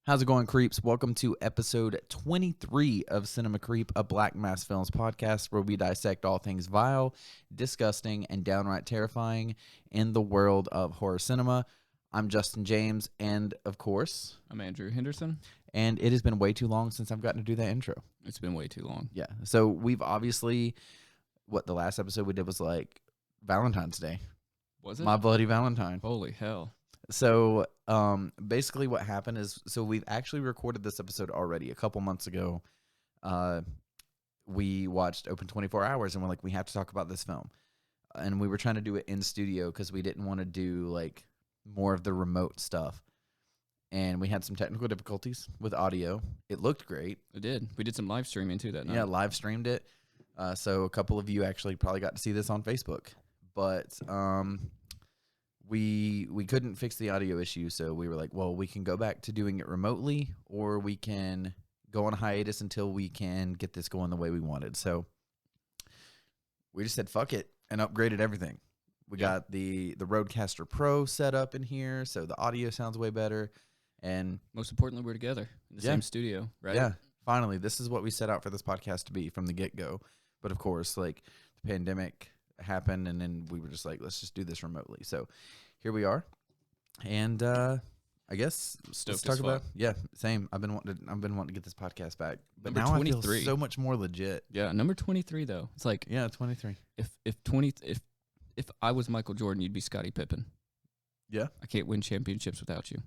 How's it going, creeps? Welcome to episode 23 of Cinema Creep, a Black Mass Films podcast where we dissect all things vile, disgusting, and downright terrifying in the world of horror cinema. I'm Justin James, and of course, I'm Andrew Henderson. And it has been way too long since I've gotten to do that intro. It's been way too long. Yeah. So we've obviously, the last episode we did was like Valentine's Day. Was it? My Bloody Valentine. Holy hell. So, basically what happened is, we've actually recorded this episode already a couple months ago. We watched Open 24 Hours and we're like, we have to talk about this film. And we were trying to do it in studio because we didn't want to do like more of the remote stuff. And we had some technical difficulties with audio. It looked great. It did. We did some live streaming too that night. Yeah, live streamed it. So a couple of you actually probably got to see this on Facebook. But, we couldn't fix the audio issue, so we were like, well, we can go back to doing it remotely, or we can go on hiatus until we can get this going the way we wanted. So we just said fuck it and upgraded everything. We got the Rodecaster Pro set up in here, so the audio sounds way better. And most importantly, we're together in the same studio, right? Yeah, finally, this is what we set out for this podcast to be from the get-go. But of course, like, the pandemic happened, and then we were just like, let's just do this remotely. So here we are, and I guess let's talk about same. I've been wanting to get this podcast back, but number now 23. I feel so much more legit. Yeah, number 23 though. It's like 23. If I was Michael Jordan, you'd be Scottie Pippen. Yeah, I can't win championships without you.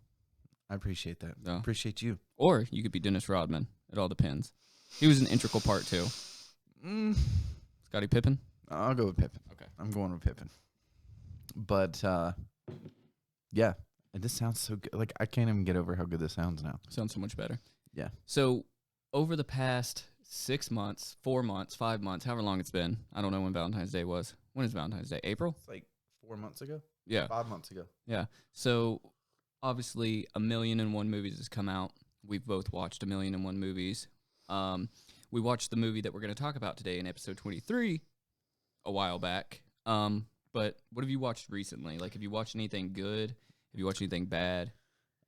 I appreciate that. No. I appreciate you. Or you could be Dennis Rodman. It all depends. He was an integral part too. Scottie Pippen. I'll go with Pippen. Okay. I'm going with Pippen. But, yeah, this sounds so good. Like, I can't even get over how good this sounds now. Sounds so much better. Yeah. So, over the past 6 months, 4 months, 5 months, however long it's been, I don't know when Valentine's Day was. When is Valentine's Day? April? It's like 4 months ago? Yeah. 5 months ago. Yeah. So, obviously, 1,000,001 movies has come out. We've both watched 1,000,001 movies. We watched the movie that we're going to talk about today in episode 23 a while back. But what have you watched recently? Like, have you watched anything good? Have you watched anything bad?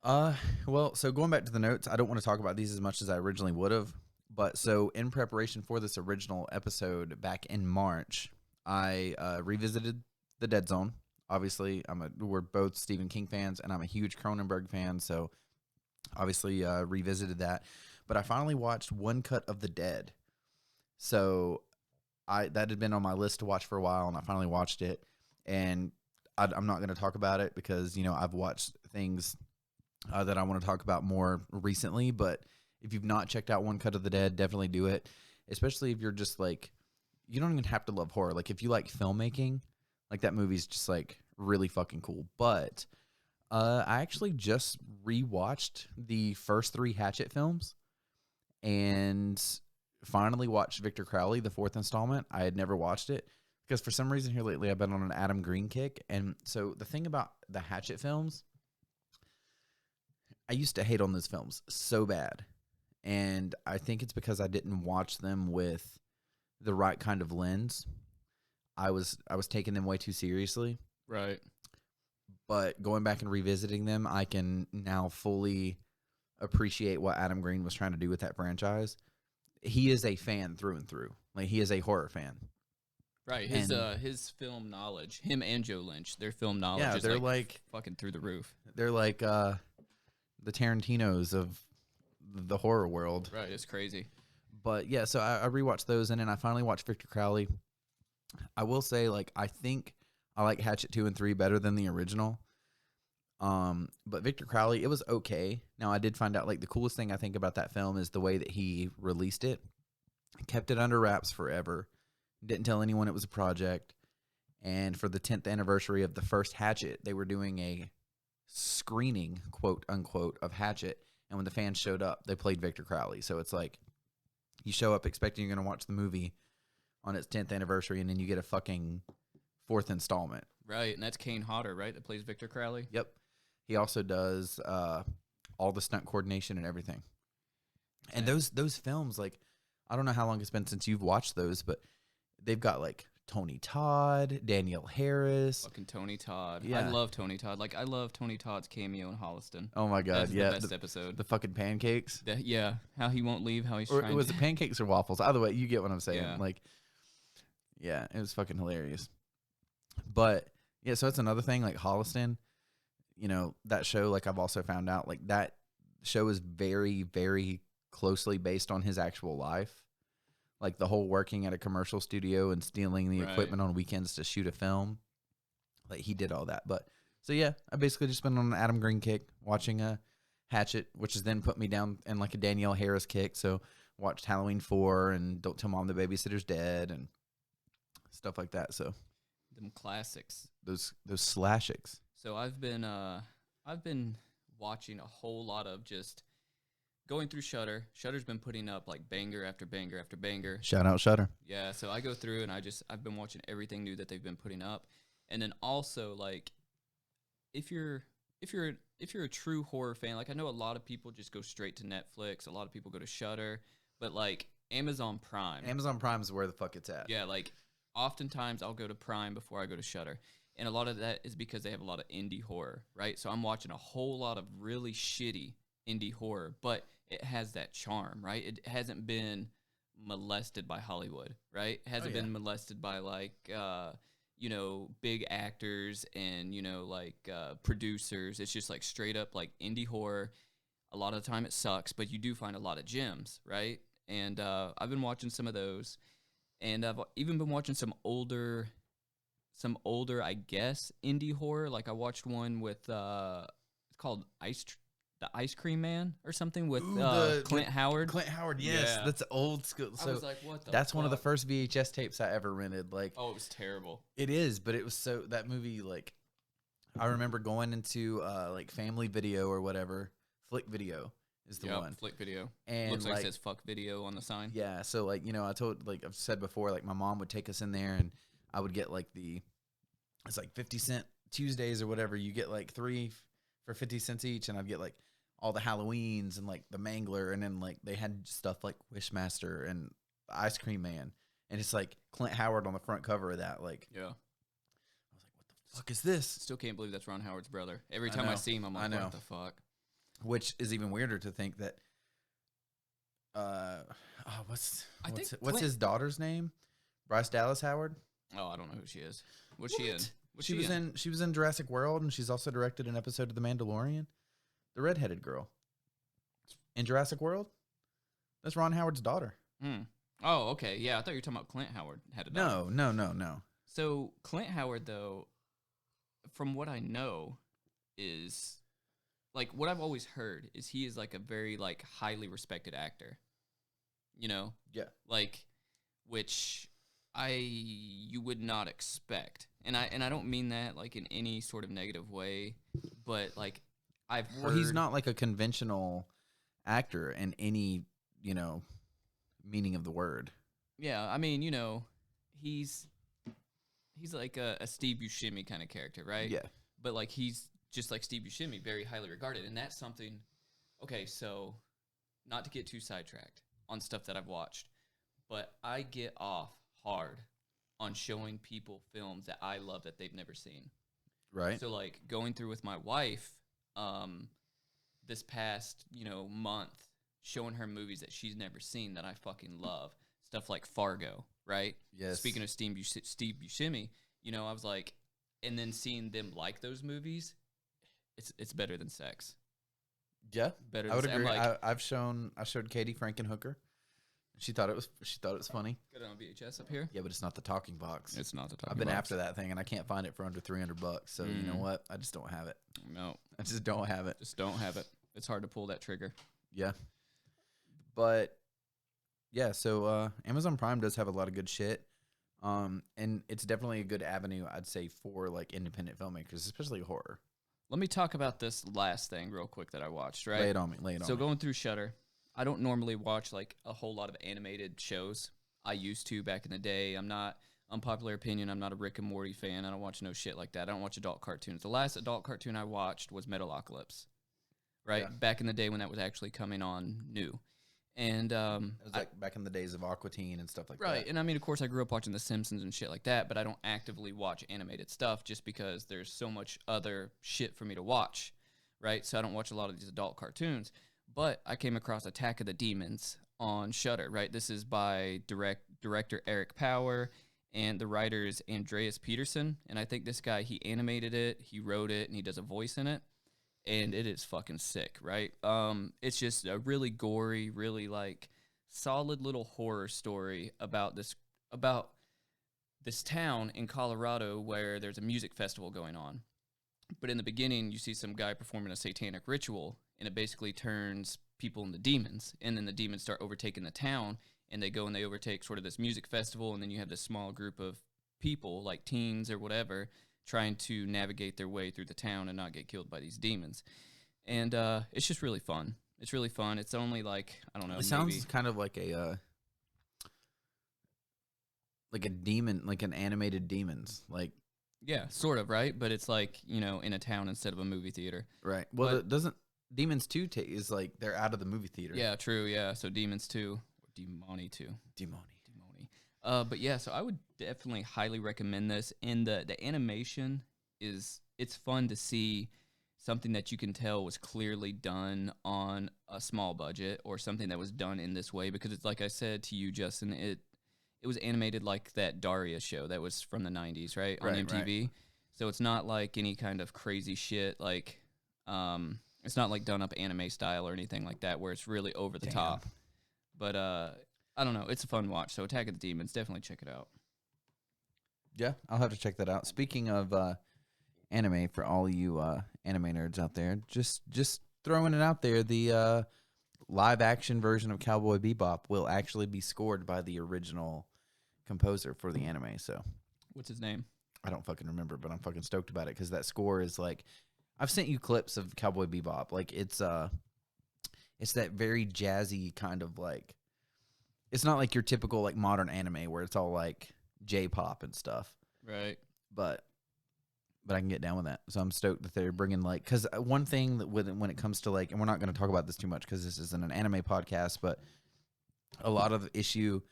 Well, so going back to the notes, I don't want to talk about these as much as I originally would have. But so in preparation for this original episode back in March, I revisited The Dead Zone. Obviously, we're both Stephen King fans, and I'm a huge Cronenberg fan, so obviously revisited that. But I finally watched One Cut of the Dead. So that had been on my list to watch for a while, and I finally watched it. And I'm not going to talk about it because, I've watched things that I want to talk about more recently. But if you've not checked out One Cut of the Dead, definitely do it. Especially if you're just like, you don't even have to love horror. Like, if you like filmmaking, like, that movie's just like really fucking cool. But I actually just rewatched the first 3 Hatchet films and finally watched Victor Crowley, the 4th installment. I had never watched it because for some reason here lately I've been on an Adam Green kick. And so the thing about the Hatchet films, I used to hate on those films so bad. And I think it's because I didn't watch them with the right kind of lens. I was taking them way too seriously. Right. But going back and revisiting them, I can now fully appreciate what Adam Green was trying to do with that franchise. He is a fan through and through. Like, he is a horror fan. Right. His film knowledge, him and Joe Lynch, their film knowledge is they're like fucking through the roof. They're like the Tarantinos of the horror world. Right. It's crazy. But yeah, so I rewatched those, and then I finally watched Victor Crowley. I will say, like, I think I like Hatchet 2 and 3 better than the original. But Victor Crowley, it was okay. Now, I did find out, like, the coolest thing I think about that film is the way that he released it. Kept it under wraps forever. Didn't tell anyone it was a project. And for the 10th anniversary of the first Hatchet, they were doing a screening, quote unquote, of Hatchet. And when the fans showed up, they played Victor Crowley. So it's like, you show up expecting you're going to watch the movie on its 10th anniversary, and then you get a fucking 4th installment. Right, and that's Kane Hodder, right, that plays Victor Crowley? Yep. He also does all the stunt coordination and everything. And those films, like, I don't know how long it's been since you've watched those, but they've got, like, Tony Todd, Danielle Harris. Fucking Tony Todd. Yeah. I love Tony Todd. Like, I love Tony Todd's cameo in Holliston. Oh my God, That's yeah, the best episode. the fucking pancakes. Yeah, how he won't leave, how he's Or trying was to... it pancakes or waffles? Either way, you get what I'm saying. Yeah. Like, yeah, it was fucking hilarious. But yeah, so that's another thing. Like Holliston, you know, that show. Like I've also found out, like that show is very, very closely based on his actual life. Like the whole working at a commercial studio and stealing the equipment on weekends to shoot a film. Like he did all that. But so yeah, I basically just been on an Adam Green kick, watching a Hatchet, which has then put me down in like a Danielle Harris kick. So watched Halloween 4 and Don't Tell Mom the Babysitter's Dead and stuff like that. So Them classics. those slashics. So I've been watching a whole lot of just going through Shudder. Shudder's been putting up like banger after banger after banger. Shout out Shudder. Yeah, so I go through and I've been watching everything new that they've been putting up. And then also like if you're a true horror fan, like I know a lot of people just go straight to Netflix, a lot of people go to Shudder, but like Amazon Prime is where the fuck it's at. Yeah, like oftentimes I'll go to Prime before I go to Shudder. And a lot of that is because they have a lot of indie horror, right? So I'm watching a whole lot of really shitty indie horror, but it has that charm, right? It hasn't been molested by Hollywood, right? It hasn't been molested by like, you know, big actors and, you know, like producers. It's just like straight up like indie horror. A lot of the time it sucks, but you do find a lot of gems, right? And I've been watching some of those. And I've even been watching some older, I guess, indie horror. Like I watched one with, it's called The Ice Cream Man or something with Clint Howard. Clint Howard, yes. Yeah. That's old school. So I was like, what the That's fuck? one of the first VHS tapes I ever rented. Like, oh, it was terrible. It is, but it was so, that movie, like, I remember going into, like, Family Video or whatever. Flick Video is the one. Flick Video. And looks like it says fuck video on the sign. Yeah, so, like, you know, like I've said before, like, my mom would take us in there and I would get, like, it's like 50-cent Tuesdays or whatever. You get, like, 3 for 50 cents each, and I'd get, like, all the Halloweens and, like, the Mangler, and then, like, they had stuff like Wishmaster and the Ice Cream Man, and it's, like, Clint Howard on the front cover of that, like. Yeah. I was like, what the fuck is this? Still can't believe that's Ron Howard's brother. Every time I see him, I'm like, what the fuck? Which is even weirder to think that, what's his daughter's name? Bryce Dallas Howard? Oh, I don't know who she is. What's she in? She was in Jurassic World, and she's also directed an episode of The Mandalorian. The redheaded girl in Jurassic World. That's Ron Howard's daughter. Oh, okay. Yeah, I thought you were talking about Clint Howard had a daughter. No. So Clint Howard, though, from what I know, is like what I've always heard is he is like a very like highly respected actor. You know? Yeah. Like, which you would not expect, and I don't mean that like in any sort of negative way, but like I've heard. Well, he's not like a conventional actor in any, you know, meaning of the word. Yeah, I mean, you know, he's like a Steve Buscemi kind of character, right? Yeah. But like he's just like Steve Buscemi, very highly regarded, and that's something. Okay, so not to get too sidetracked on stuff that I've watched, but I get off hard on showing people films that I love that they've never seen. Right. So like going through with my wife, this past, you know, month, showing her movies that she's never seen that I fucking love. Stuff like Fargo, right? Yes. Speaking of Steve Buscemi, you know, I was like, and then seeing them like those movies, it's better than sex. Yeah, better. I would agree. Like, I showed Katie Frankenhooker. She thought it was funny. Got it on VHS up here. Yeah, but it's not the talking box. It's not the talking box. I've been after that thing, and I can't find it for under $300. So you know what? I just don't have it. No, I just don't have it. Just don't have it. It's hard to pull that trigger. Yeah, but yeah. So Amazon Prime does have a lot of good shit, and it's definitely a good avenue, I'd say, for like independent filmmakers, especially horror. Let me talk about this last thing real quick that I watched. Right, lay it on me. So going through Shudder. I don't normally watch like a whole lot of animated shows. I used to back in the day. I'm not, unpopular opinion, I'm not a Rick and Morty fan. I don't watch no shit like that. I don't watch adult cartoons. The last adult cartoon I watched was Metalocalypse, right? Yeah. Back in the day when that was actually coming on new. And It was like back in the days of Aqua Teen and stuff like that. right, and I mean, of course, I grew up watching The Simpsons and shit like that, but I don't actively watch animated stuff just because there's so much other shit for me to watch, right? So I don't watch a lot of these adult cartoons. But I came across Attack of the Demons on Shudder, right? This is by director Eric Power, and the writer is Andreas Peterson. And I think this guy, he animated it, he wrote it, and he does a voice in it. And it is fucking sick, right? It's just a really gory, really like solid little horror story about this town in Colorado where there's a music festival going on. But in the beginning, you see some guy performing a satanic ritual, and it basically turns people into demons. And then the demons start overtaking the town, and they go and they overtake sort of this music festival, and then you have this small group of people, like teens or whatever, trying to navigate their way through the town and not get killed by these demons. And it's just really fun. It's really fun. It's only like, I don't know, It sounds kind of like a demon, like an animated Demons, like. Yeah, sort of, right? But it's like, you know, in a town instead of a movie theater. Right. Well, it doesn't Demons 2 is like they're out of the movie theater. Yeah, true, yeah. So Demons 2, or Demoni 2. Demoni. But yeah, so I would definitely highly recommend this. And the animation it's fun to see something that you can tell was clearly done on a small budget or something that was done in this way, because it's like I said to you, Justin, it was animated like that Daria show that was from the 90s, right? On MTV. Right. So it's not like any kind of crazy shit, like it's not like done up anime style or anything like that where it's really over the top. But I don't know, it's a fun watch. So Attack of the Demons, definitely check it out. Yeah, I'll have to check that out. Speaking of anime, for all you anime nerds out there, just throwing it out there, the live action version of Cowboy Bebop will actually be scored by the original composer for the anime. So what's his name? I don't fucking remember, but I'm fucking stoked about it because that score is like, I've sent you clips of Cowboy Bebop. Like it's that very jazzy kind of like, it's not like your typical like modern anime where it's all like J-pop and stuff. Right. But I can get down with that. So I'm stoked that they're bringing like, because one thing that when it comes to like, and we're not going to talk about this too much because this isn't an anime podcast, but a lot of the issue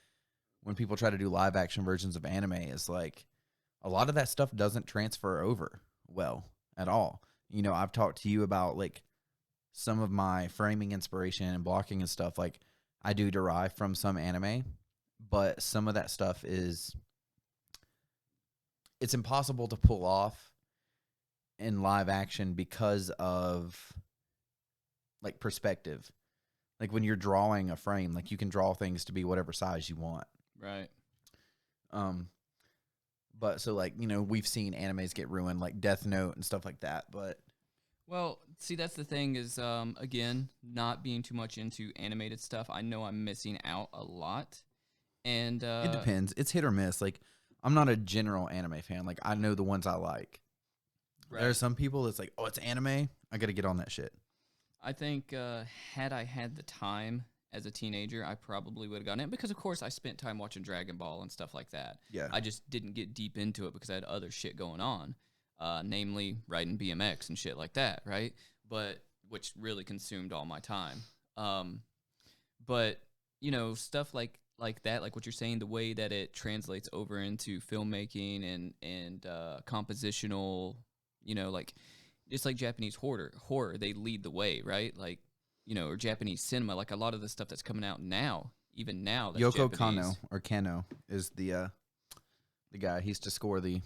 when people try to do live action versions of anime is like a lot of that stuff doesn't transfer over well at all. You know, I've talked to you about like some of my framing inspiration and blocking and stuff like I do derive from some anime, but some of that stuff it's impossible to pull off in live action because of like perspective. Like when you're drawing a frame, like you can draw things to be whatever size you want. Right. But so like, you know, we've seen animes get ruined like Death Note and stuff like that, but well, see, that's the thing is, again, not being too much into animated stuff, I know I'm missing out a lot. And it depends. It's hit or miss. Like I'm not a general anime fan. Like I know the ones I like. Right. There are some people that's like, oh, it's anime, I got to get on that shit. I think had I had the time as a teenager, I probably would have gotten it because, of course, I spent time watching Dragon Ball and stuff like that. Yeah. I just didn't get deep into it because I had other shit going on, namely riding BMX and shit like that, right? But which really consumed all my time. But you know, stuff like that, like what you're saying, the way that it translates over into filmmaking and compositional, you know, like just like Japanese horror, they lead the way, right? Like, you know, or Japanese cinema, like a lot of the stuff that's coming out now, even now. That's Yoko Japanese. Kano is the guy. He used to score the.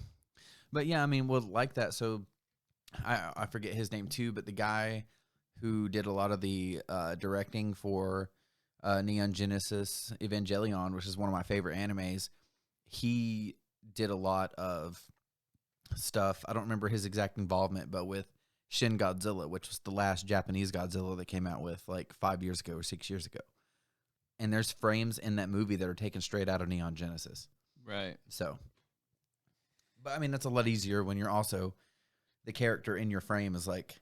But yeah, I mean, well, like that. So I forget his name too, but the guy who did a lot of the directing for Neon Genesis Evangelion, which is one of my favorite animes, he did a lot of stuff. I don't remember his exact involvement, but with Shin Godzilla, which was the last Japanese Godzilla that came out with like 5 years ago or 6 years ago. And there's frames in that movie that are taken straight out of Neon Genesis. Right. So, but I mean, that's a lot easier when you're also, the character in your frame is like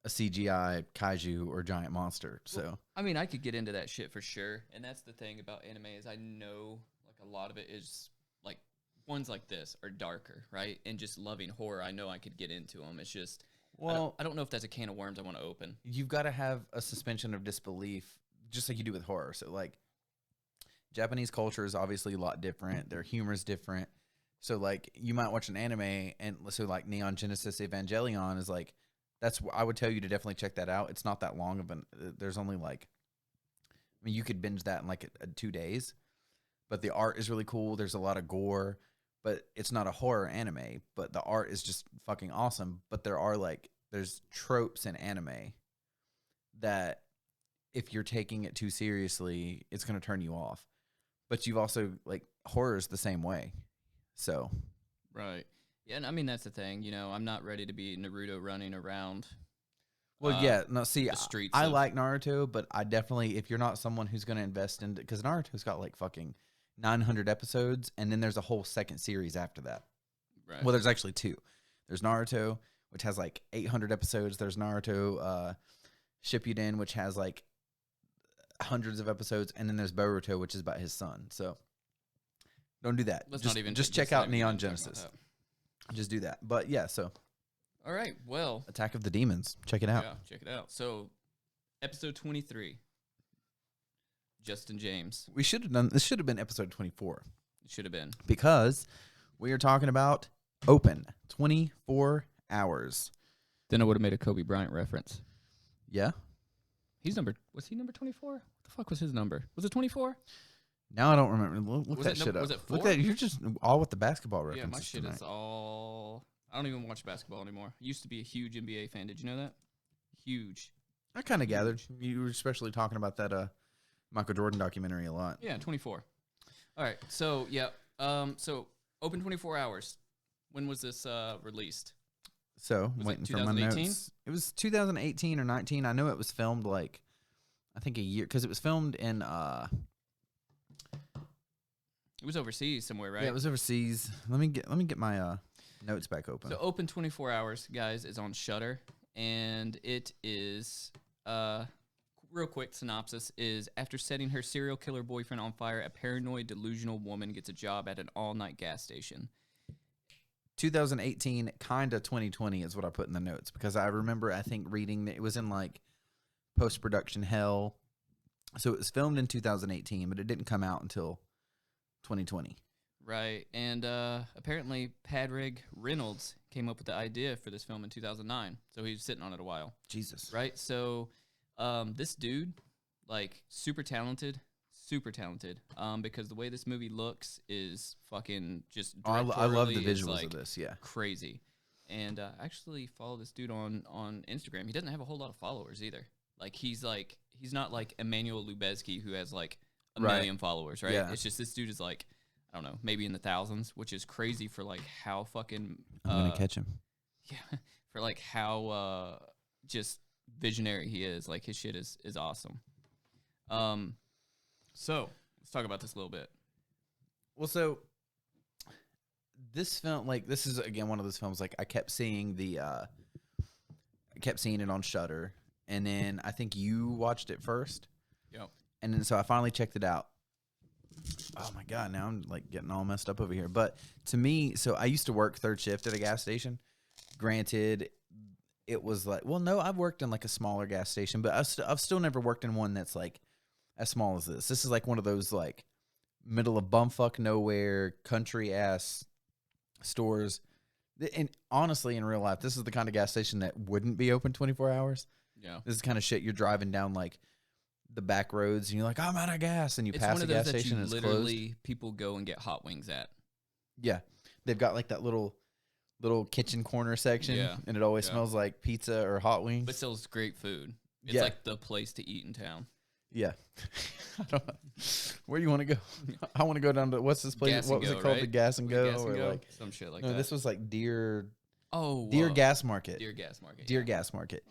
a CGI kaiju or giant monster. So, well, I mean, I could get into that shit for sure. And that's the thing about anime is I know like a lot of it is like ones like this are darker, right? And just loving horror, I know I could get into them. It's just, well, I don't know if that's a can of worms I want to open. You've got to have a suspension of disbelief just like you do with horror. So like Japanese culture is obviously a lot different. Their humor is different. So like you might watch an anime and so like Neon Genesis Evangelion is like I would tell you to definitely check that out. It's not that long of there's only like I mean you could binge that in like 2 days. But the art is really cool. There's a lot of gore, but it's not a horror anime, but the art is just fucking awesome. But there's tropes in anime that if you're taking it too seriously, it's going to turn you off. But you've also, like, horror is the same way. So. Right. Yeah, and I mean, that's the thing. You know, I'm not ready to be Naruto running around. Well, yeah. No, see, the streets I like Naruto, but I definitely, if you're not someone who's going to invest in, because Naruto's got, like, fucking 900 episodes, and then there's a whole second series after that. Right. Well, there's actually 2. There's Naruto, which has, like, 800 episodes. There's Naruto Shippuden, which has, like, hundreds of episodes, and then there's Boruto, which is about his son. So don't do that. Just check out Neon Genesis. Just do that. But yeah, so all right, well, Attack of the Demons. Check it out. Yeah, check it out. So episode 23, Justin James. This should have been episode 24. It should have been, because we are talking about Open 24 Hours. Then I would have made a Kobe Bryant reference. Yeah. Was he number 24? What the fuck was his number? Was it 24? Now I don't remember. Look that shit up. Was it 4? Look that, you're just all with the basketball Yeah, references. my shit tonight. is all. I don't even watch basketball anymore. I used to be a huge NBA fan. Did you know that? Huge. I kind of gathered. You were especially talking about that Michael Jordan documentary a lot. Yeah, 24. All right. So, yeah. So, Open 24 Hours. When was this released? So, Was waiting it for my 2018? notes. It was 2018 or 19. I know it was filmed like, I think a year, because it was filmed in, It was overseas somewhere, right? yeah, it was overseas. Let me get my notes back open. So, Open 24 Hours, guys, is on Shudder, and it is, real quick synopsis is, after setting her serial killer boyfriend on fire, a paranoid, delusional woman gets a job at an all-night gas station. 2018, kind of 2020 is what I put in the notes, because I remember, I think, reading that it was in like post-production hell. So it was filmed in 2018, but it didn't come out until 2020. Right, and apparently Padraig Reynolds came up with the idea for this film in 2009, so he was sitting on it a while. Jesus. Right, so this dude, like, super talented, because the way this movie looks is fucking just I love the directorially, visuals like, of this, yeah. crazy. And actually follow this dude on Instagram. He doesn't have a whole lot of followers either. He's not like Emmanuel Lubezki, who has like a million followers, right? Yeah. It's just this dude is like, I don't know, maybe in the thousands, which is crazy for like how fucking I'm gonna catch him. yeah, for like how just visionary he is. Like, his shit is awesome. So let's talk about this a little bit. Well, so this film, like, this is again one of those films. Like, I kept seeing it on Shudder, and then I think you watched it first. Yep. And then so I finally checked it out. Oh my god! Now I'm like getting all messed up over here. But to me, so I used to work third shift at a gas station. Granted, it was like, well, no, I've worked in like a smaller gas station, but I've still never worked in one that's like as small as this. This is like one of those like middle of bumfuck nowhere country ass stores. And honestly, in real life, this is the kind of gas station that wouldn't be open 24 hours. Yeah. This is the kind of shit you're driving down like the back roads and you're like, I'm out of gas, and you pass a gas station and it's closed. People go and get hot wings at. Yeah. They've got like that little kitchen corner section, Yeah. and it always smells like pizza or hot wings. But sells great food. It's Yeah. like the place to eat in town. Yeah. I don't know. Where do you want to go? I want to go down to, what's this place? Gas What and was Go, it called? right? The Gas and Go? Gas and or Go? like, Some shit like no, that. this was like Deer Oh, Gas Market. Deer Gas Market. Deer yeah. Gas Market.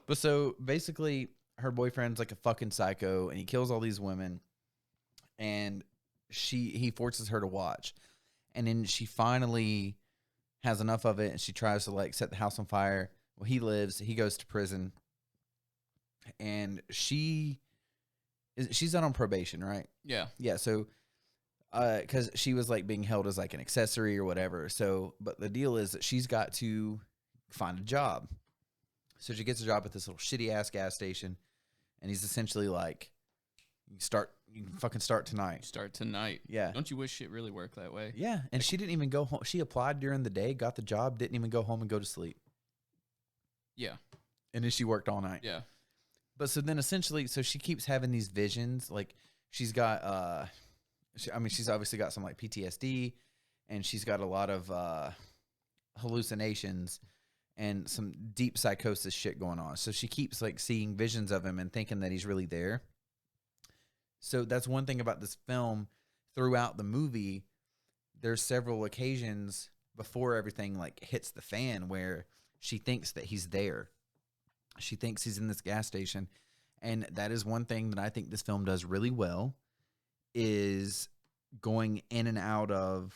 But so basically, her boyfriend's like a fucking psycho, and he kills all these women, and he forces her to watch, and then she finally has enough of it, and she tries to like set the house on fire. Well, he goes to prison, and she's out on probation, right? Yeah. Yeah, so because she was like being held as like an accessory or whatever. So, but the deal is that she's got to find a job. So she gets a job at this little shitty ass gas station, and he's essentially like You can fucking start tonight. Start tonight. Yeah. Don't you wish shit really worked that way? Yeah, and she didn't even go home. She applied during the day, got the job, didn't even go home and go to sleep. Yeah. And then she worked all night. Yeah. But so then essentially, so she keeps having these visions. Like she's got, she's obviously got some like PTSD, and she's got a lot of hallucinations and some deep psychosis shit going on. So she keeps like seeing visions of him and thinking that he's really there. So that's one thing about this film. Throughout the movie, there's several occasions before everything like hits the fan where she thinks that he's there. She thinks he's in this gas station. And that is one thing that I think this film does really well, is going in and out of,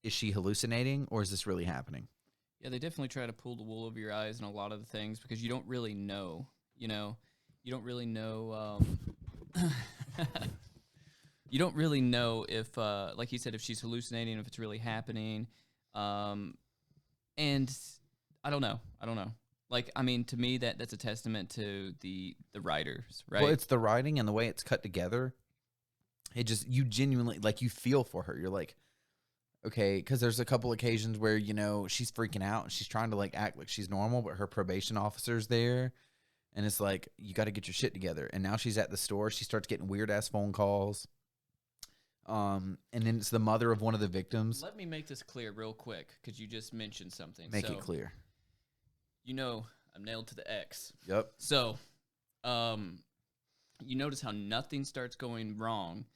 is she hallucinating or is this really happening? Yeah, they definitely try to pull the wool over your eyes in a lot of the things because you don't really know, you don't really know, you don't really know if, like you said, if she's hallucinating, if it's really happening. And I don't know. Like, I mean, to me, that's a testament to the writers, right? Well, it's the writing and the way it's cut together. It just, you genuinely, like, you feel for her. You're like, okay, because there's a couple occasions where, she's freaking out and she's trying to, like, act like she's normal, but her probation officer's there. And it's like, you got to get your shit together. And now she's at the store. She starts getting weird-ass phone calls. And then it's the mother of one of the victims. Let me make this clear real quick because you just mentioned something. Make it clear. I'm nailed to the X. Yep. So, you notice how nothing starts going wrong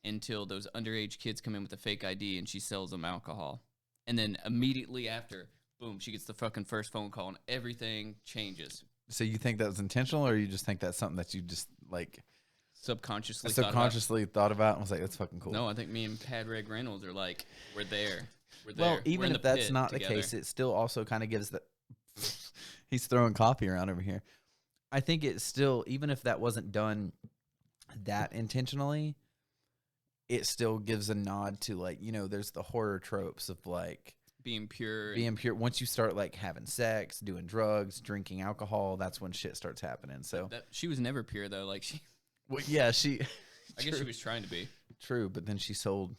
until those underage kids come in with a fake ID and she sells them alcohol. And then immediately after, boom, she gets the fucking first phone call and everything changes. So you think that was intentional, or you just think that's something that you just, like, subconsciously thought about and was like, that's fucking cool? No, I think me and Padraig Reynolds are like, we're there. Well, even if that's not the case, it still also kind of gives the... He's throwing coffee around over here. I think it still, even if that wasn't done that intentionally, it still gives a nod to, like, there's the horror tropes of, like, being pure. Once you start, like, having sex, doing drugs, drinking alcohol, that's when shit starts happening. So she was never pure, though. Like, well, yeah, I guess she was trying to be. True, but then she sold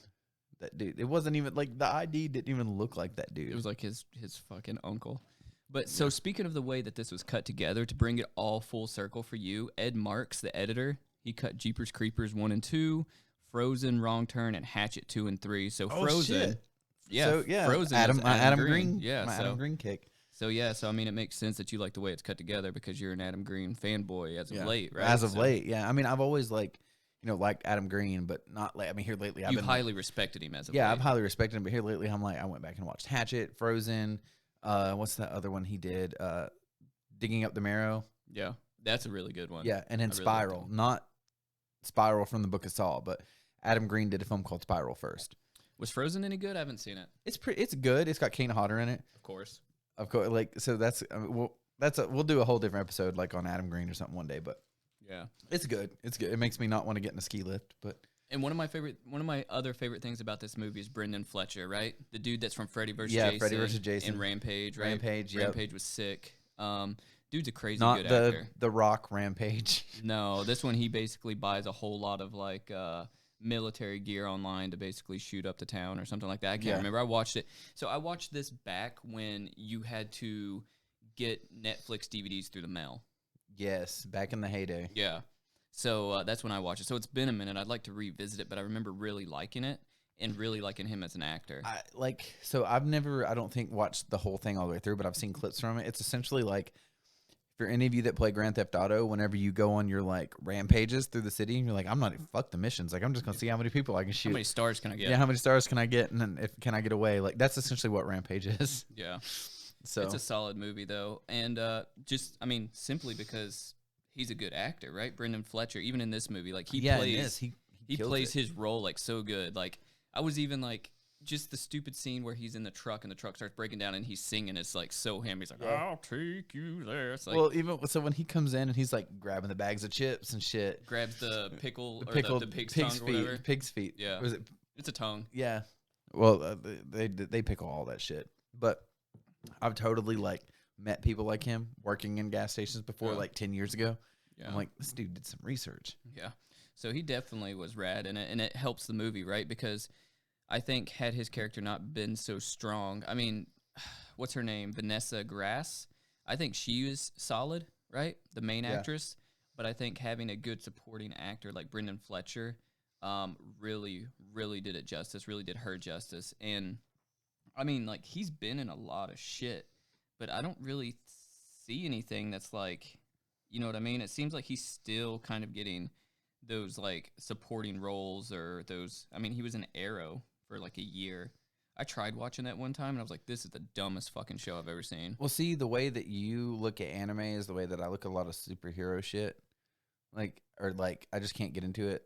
that dude. It wasn't even, like, the ID didn't even look like that dude. It was like his fucking uncle. But so speaking of the way that this was cut together, to bring it all full circle for you, Ed Marks, the editor, he cut Jeepers Creepers 1 and 2, Frozen, Wrong Turn, and Hatchet 2 and 3. So Frozen, shit. Yeah, So, yeah, Frozen, Adam Green, yeah, Adam Green kick. So yeah, so I mean, it makes sense that you like the way it's cut together because you're an Adam Green fanboy as of late, right? As of late, yeah. I mean, I've always liked Adam Green, but not like. I mean, here lately, You've highly respected him as of late. Yeah, I've highly respected him, but here lately, I'm like, I went back and watched Hatchet, Frozen. What's that other one he did? Digging Up the Marrow. Yeah, that's a really good one. Yeah, and then Spiral, not Spiral from the Book of Saw, but Adam Green did a film called Spiral first. Was Frozen any good? I haven't seen it. It's good. It's got Kane Hodder in it. Of course. Like, so that's we'll do a whole different episode like on Adam Green or something one day, but yeah, it's good. It's good. It makes me not want to get in a ski lift, but. And one of my other favorite things about this movie is Brendan Fletcher, right? The dude that's from Freddy vs. Jason. Yeah, Freddy vs. Jason. And Rampage, right? Rampage, yep. Rampage was sick. Dude's a crazy not good actor. Not the Rock Rampage. No, this one he basically buys a whole lot of like military gear online to basically shoot up the town or something like that. I can't remember. I watched it. So I watched this back when you had to get Netflix DVDs through the mail. Yes, back in the heyday. Yeah. So that's when I watched it. So it's been a minute. I'd like to revisit it, but I remember really liking it and really liking him as an actor. I've never, I don't think, watched the whole thing all the way through, but I've seen clips from it. It's essentially like, for any of you that play Grand Theft Auto, whenever you go on your, like, rampages through the city, and you're like, I'm not, fuck the missions. Like, I'm just going to see how many people I can shoot. How many stars can I get? Yeah, how many stars can I get, and then can I get away? Like, that's essentially what Rampage is. Yeah. So it's a solid movie, though. And simply because he's a good actor, right? Brendan Fletcher, even in this movie, like, he plays his role, like, so good. Like, I was even, like, just the stupid scene where he's in the truck and the truck starts breaking down and he's singing. It's like so him. He's like, I'll take you there. It's like, well, even so when he comes in and he's like grabbing the bags of chips and shit, grabs the pickle or the pig's tongue or whatever. Pig's feet. Yeah. Or is it? It's a tongue. Yeah. Well, they pickle all that shit. But I've totally like met people like him working in gas stations before, like 10 years ago. Yeah. I'm like, this dude did some research. Yeah. So he definitely was rad in it, and it helps the movie, right? Because I think had his character not been so strong, I mean, what's her name? Vanessa Grass. I think she was solid, right? The main Yeah. actress. But I think having a good supporting actor like Brendan Fletcher really, really did it justice, really did her justice. And I mean, like, he's been in a lot of shit, but I don't really see anything that's like, you know what I mean? It seems like he's still kind of getting those, like, supporting roles or those. I mean, he was in Arrow for like a year. I tried watching that one time, and I was like, this is the dumbest fucking show I've ever seen. Well, see, the way that you look at anime is the way that I look at a lot of superhero shit. Like, or like, I just can't get into it.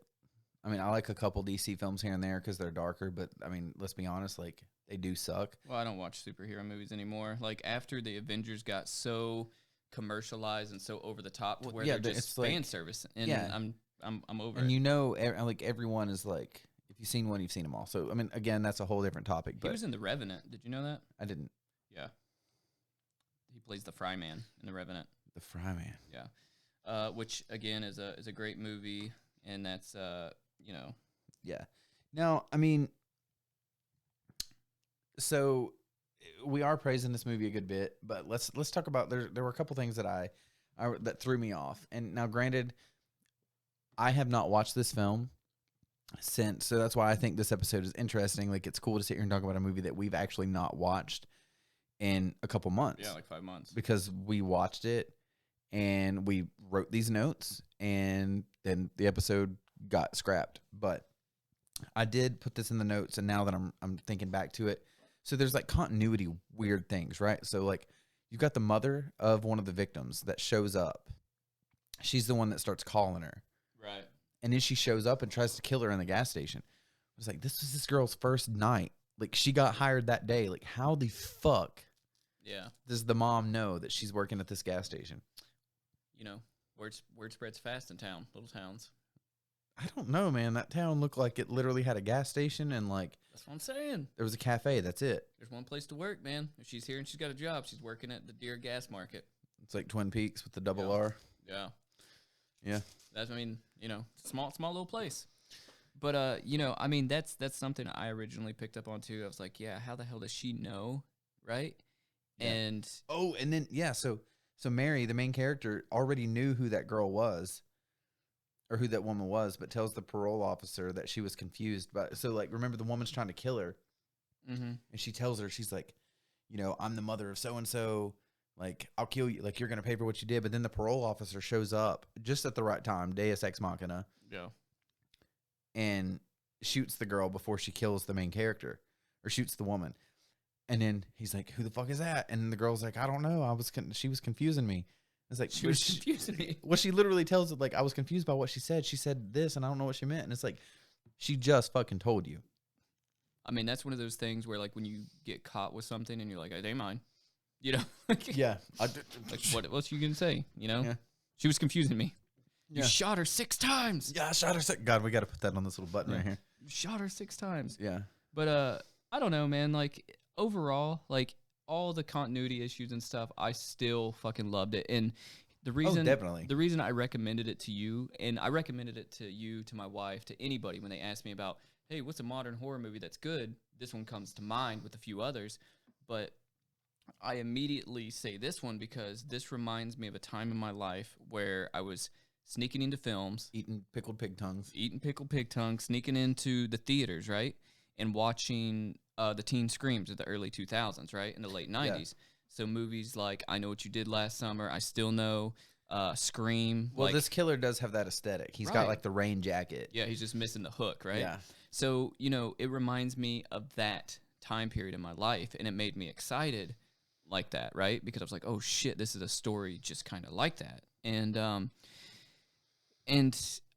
I mean, I like a couple DC films here and there because they're darker, but I mean, let's be honest, like, they do suck. Well, I don't watch superhero movies anymore. Like, after the Avengers got so commercialized and so over the top to Well, where yeah, they're it's just like- fan service, and yeah. I'm over And it. you know, like, everyone is like, if you've seen one, you've seen them all. So, I mean, again, that's a whole different topic, He but was in The Revenant. Did you know that? I didn't. Yeah. He plays the Fry Man in The Revenant. The Fry Man. Yeah. Which again is a great movie, and that's you know. Yeah. Now, I mean, so we are praising this movie a good bit, but let's talk about there were a couple things that I that threw me off. And now, granted, I have not watched this film since, so that's why I think this episode is interesting. Like, it's cool to sit here and talk about a movie that we've actually not watched in a couple months. Yeah, like 5 months. Because we watched it and we wrote these notes, and then the episode got scrapped. But I did put this in the notes, and now that I'm thinking back to it, so there's like continuity weird things, right? So like, you've got the mother of one of the victims that shows up. She's the one that starts calling her. Right. And then she shows up and tries to kill her in the gas station. I was like, this was this girl's first night. Like, she got hired that day. Like, how the fuck Yeah. does the mom know that she's working at this gas station? You know, word spreads fast in town, little towns. I don't know, man. That town looked like it literally had a gas station and like That's what I'm saying. there was a cafe. That's it. There's one place to work, man. If she's here and she's got a job, she's working at the Deer Gas Market. It's like Twin Peaks with the double Yeah. R. Yeah. Yeah. That's, I mean, you know, small little place. But you know, I mean, that's something I originally picked up on too. I was like, yeah, how the hell does she know, right? Yeah. And Oh, and then yeah, so Mary, the main character, already knew who that girl was, or who that woman was, but tells the parole officer that she was confused. But so like, remember the woman's trying to kill her, mm-hmm. and she tells her, she's like, you know, I'm the mother of so and so. Like, I'll kill you. Like, you're gonna pay for what you did. But then the parole officer shows up just at the right time, Deus Ex Machina, Yeah. and shoots the girl before she kills the main character, or shoots the woman. And then he's like, "Who the fuck is that?" And the girl's like, "I don't know. She was confusing me." It's like She was confusing me. Well, she literally tells it like, "I was confused by what she said. She said this, and I don't know what she meant." And it's like, she just fucking told you. I mean, that's one of those things where, like, when you get caught with something and you're like, "It ain't mine," you know? Yeah. Like, what else you gonna say? You know? Yeah. She was confusing me. You Yeah. shot her 6 times. Yeah, I shot her. God, we got to put that on this little button Yeah. right here. You shot her 6 times. Yeah. But I don't know, man. Like, overall, like, all the continuity issues and stuff, I still fucking loved it. And the reason, definitely. the reason I recommended it to you, and I recommended it to you, to my wife, to anybody when they asked me about, hey, what's a modern horror movie that's good? This one comes to mind with a few others. But I immediately say this one because this reminds me of a time in my life where I was sneaking into films, Eating pickled pig tongues. eating pickled pig tongue, sneaking into the theaters, right? And watching the teen screams of the early 2000s, right? In the late 90s. So movies like I Know What You Did Last Summer, I Still Know, Scream. Well, like, this killer does have that aesthetic. He's Right. got like the rain jacket. yeah, he's just missing the hook, right? Yeah. So, you know, it reminds me of that time period in my life, and it made me excited like that, right? Because I was like, oh shit, this is a story just kind of like that. And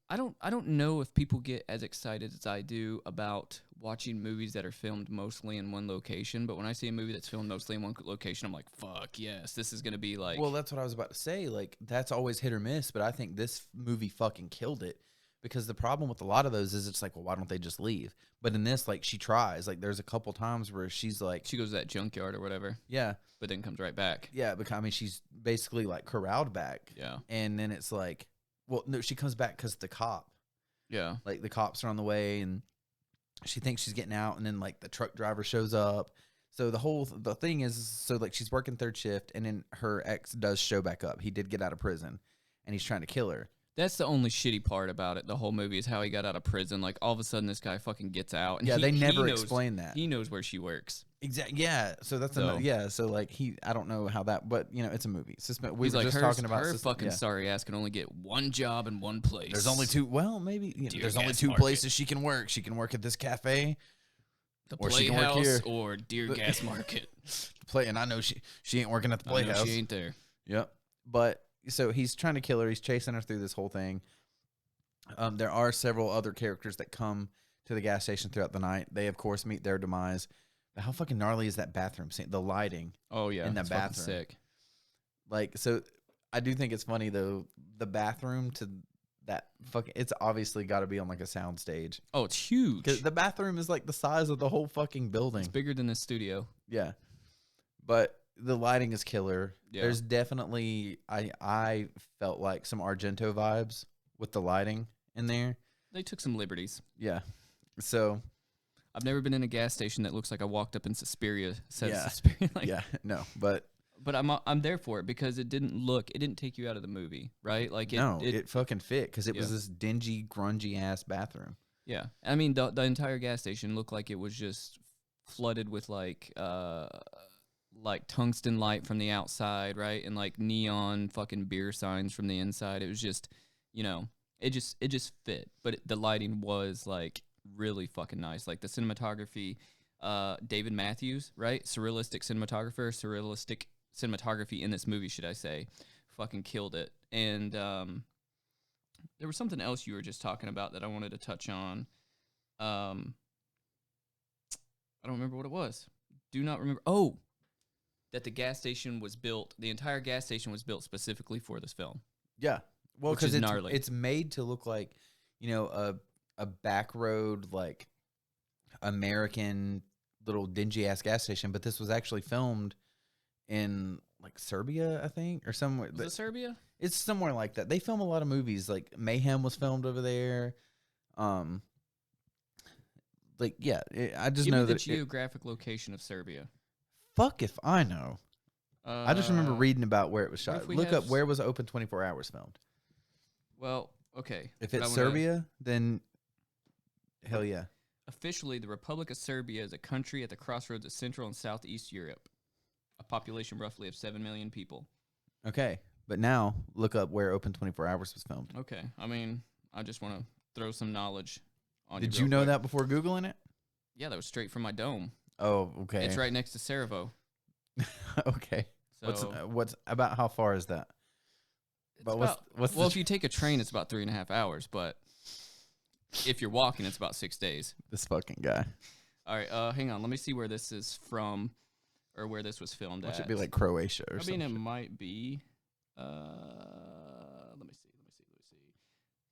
I don't know if people get as excited as I do about watching movies that are filmed mostly in one location, but when I see a movie that's filmed mostly in one location, I'm like, fuck yes, this is going to be like... Well, that's what I was about to say. Like, that's always hit or miss, but I think this movie fucking killed it. Because the problem with a lot of those is it's like, well, why don't they just leave? But in this, like, she tries. Like, there's a couple times where she's like... She goes to that junkyard or whatever, Yeah. but then comes right back. Yeah, because, I mean, she's basically, like, corralled back. Yeah. And then it's like... Well, no, she comes back because the cop. Yeah. Like the cops are on the way, and she thinks she's getting out, and then like the truck driver shows up. So the thing is, so like she's working third shift, and then her ex does show back up. He did get out of prison, and he's trying to kill her. That's the only shitty part about it. The whole movie is how he got out of prison. Like all of a sudden, this guy fucking gets out. And Yeah, they never knows, explain that. He knows where she works. Exactly. Yeah. So that's So- yeah. So like I don't know how that, but it's a movie. We He's were like, just her, talking about her fucking sorry ass can only get one job in one place. There's only two. Well, maybe Dear there's only gas two market. places she can work. She can work at this cafe, the or she can work Playhouse here. or Deer Gas Market. And I know she ain't working at the I know Playhouse. she ain't there. Yep. But so he's trying to kill her. He's chasing her through this whole thing. There are several other characters that come to the gas station throughout the night. They of course meet their demise. But how fucking gnarly is that bathroom scene? The lighting. Oh yeah, In the it's fucking bathroom. sick. Like, so I do think it's funny though. The bathroom to that fucking, it's obviously got to be on like a sound stage. Oh, it's huge. Because the bathroom is like the size of the whole fucking building. It's bigger than the studio. Yeah. But the lighting is killer. Yeah. There's definitely, I felt like some Argento vibes with the lighting in there. They took some liberties. Yeah. So, I've never been in a gas station that looks like I walked up in Suspiria. Says Yeah. Suspiria. Like, yeah, no, but But I'm there for it because it didn't take you out of the movie, right? Like it fucking fit because it was Yeah. this dingy, grungy ass bathroom. yeah. I mean the entire gas station looked like it was just flooded with like tungsten light from the outside, right? And like neon fucking beer signs from the inside. It was just, it just fit. But the lighting was like really fucking nice. Like the cinematography, David Matthews, right? Surrealistic cinematography in this movie, should I say, fucking killed it. And there was something else you were just talking about that I wanted to touch on. I don't remember what it was. Do not remember. Oh, that the entire gas station was built specifically for this film. Yeah. Well, Which is because gnarly. it's made to look like, a back road, like American little dingy ass gas station, but this was actually filmed in like Serbia, I think, or somewhere. Was it Serbia? It's somewhere like that. They film a lot of movies. Like Mayhem was filmed over there. I just Give know me the that. geographic location of Serbia. Fuck if I know. I just remember reading about where it was what shot. if we Look have up where was Open 24 Hours filmed. Well, okay. If but I it's wanna- Serbia, then hell yeah. Officially, the Republic of Serbia is a country at the crossroads of Central and Southeast Europe. A population roughly of 7 million people. Okay, but now look up where Open 24 Hours was filmed. Okay. I mean, I just want to throw some knowledge on Did real you know quick. that before Googling it? Yeah, that was straight from my dome. Oh, okay. It's right next to Sarajevo. Okay. So What's about how far is that? it's But about, what's well, the if you take a train, it's about 3.5 hours. But if you're walking, it's about 6 days. this fucking guy? All right. Hang on. Let me see where this is from, or where this was filmed What at. should be like Croatia or I mean, something? it might be. Let me see.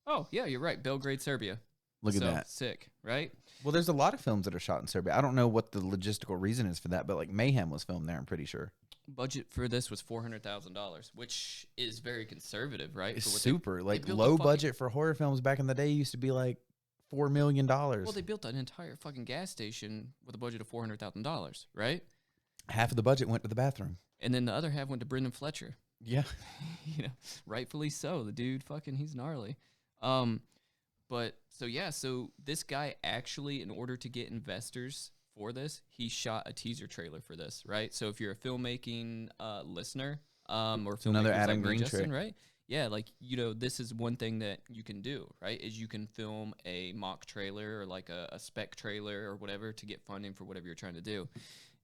Oh, yeah, you're right. Belgrade, Serbia. Look at So, that. Sick, right? Well, there's a lot of films that are shot in Serbia. I don't know what the logistical reason is for that, but like Mayhem was filmed there, I'm pretty sure. Budget for this was $400,000, which is very conservative, right? It's For what super. Like built a low fucking- budget for horror films back in the day used to be like $4 million. Well, they built an entire fucking gas station with a budget of $400,000, right? Half of the budget went to the bathroom. And then the other half went to Brendan Fletcher. Yeah. Rightfully so. The dude fucking, he's gnarly. But so this guy actually, in order to get investors for this, he shot a teaser trailer for this, right? So if you're a filmmaking listener, or another filmmakers Adam like me, Green Justin, trick. right? Yeah, like this is one thing that you can do, right? Is you can film a mock trailer or like a spec trailer or whatever to get funding for whatever you're trying to do.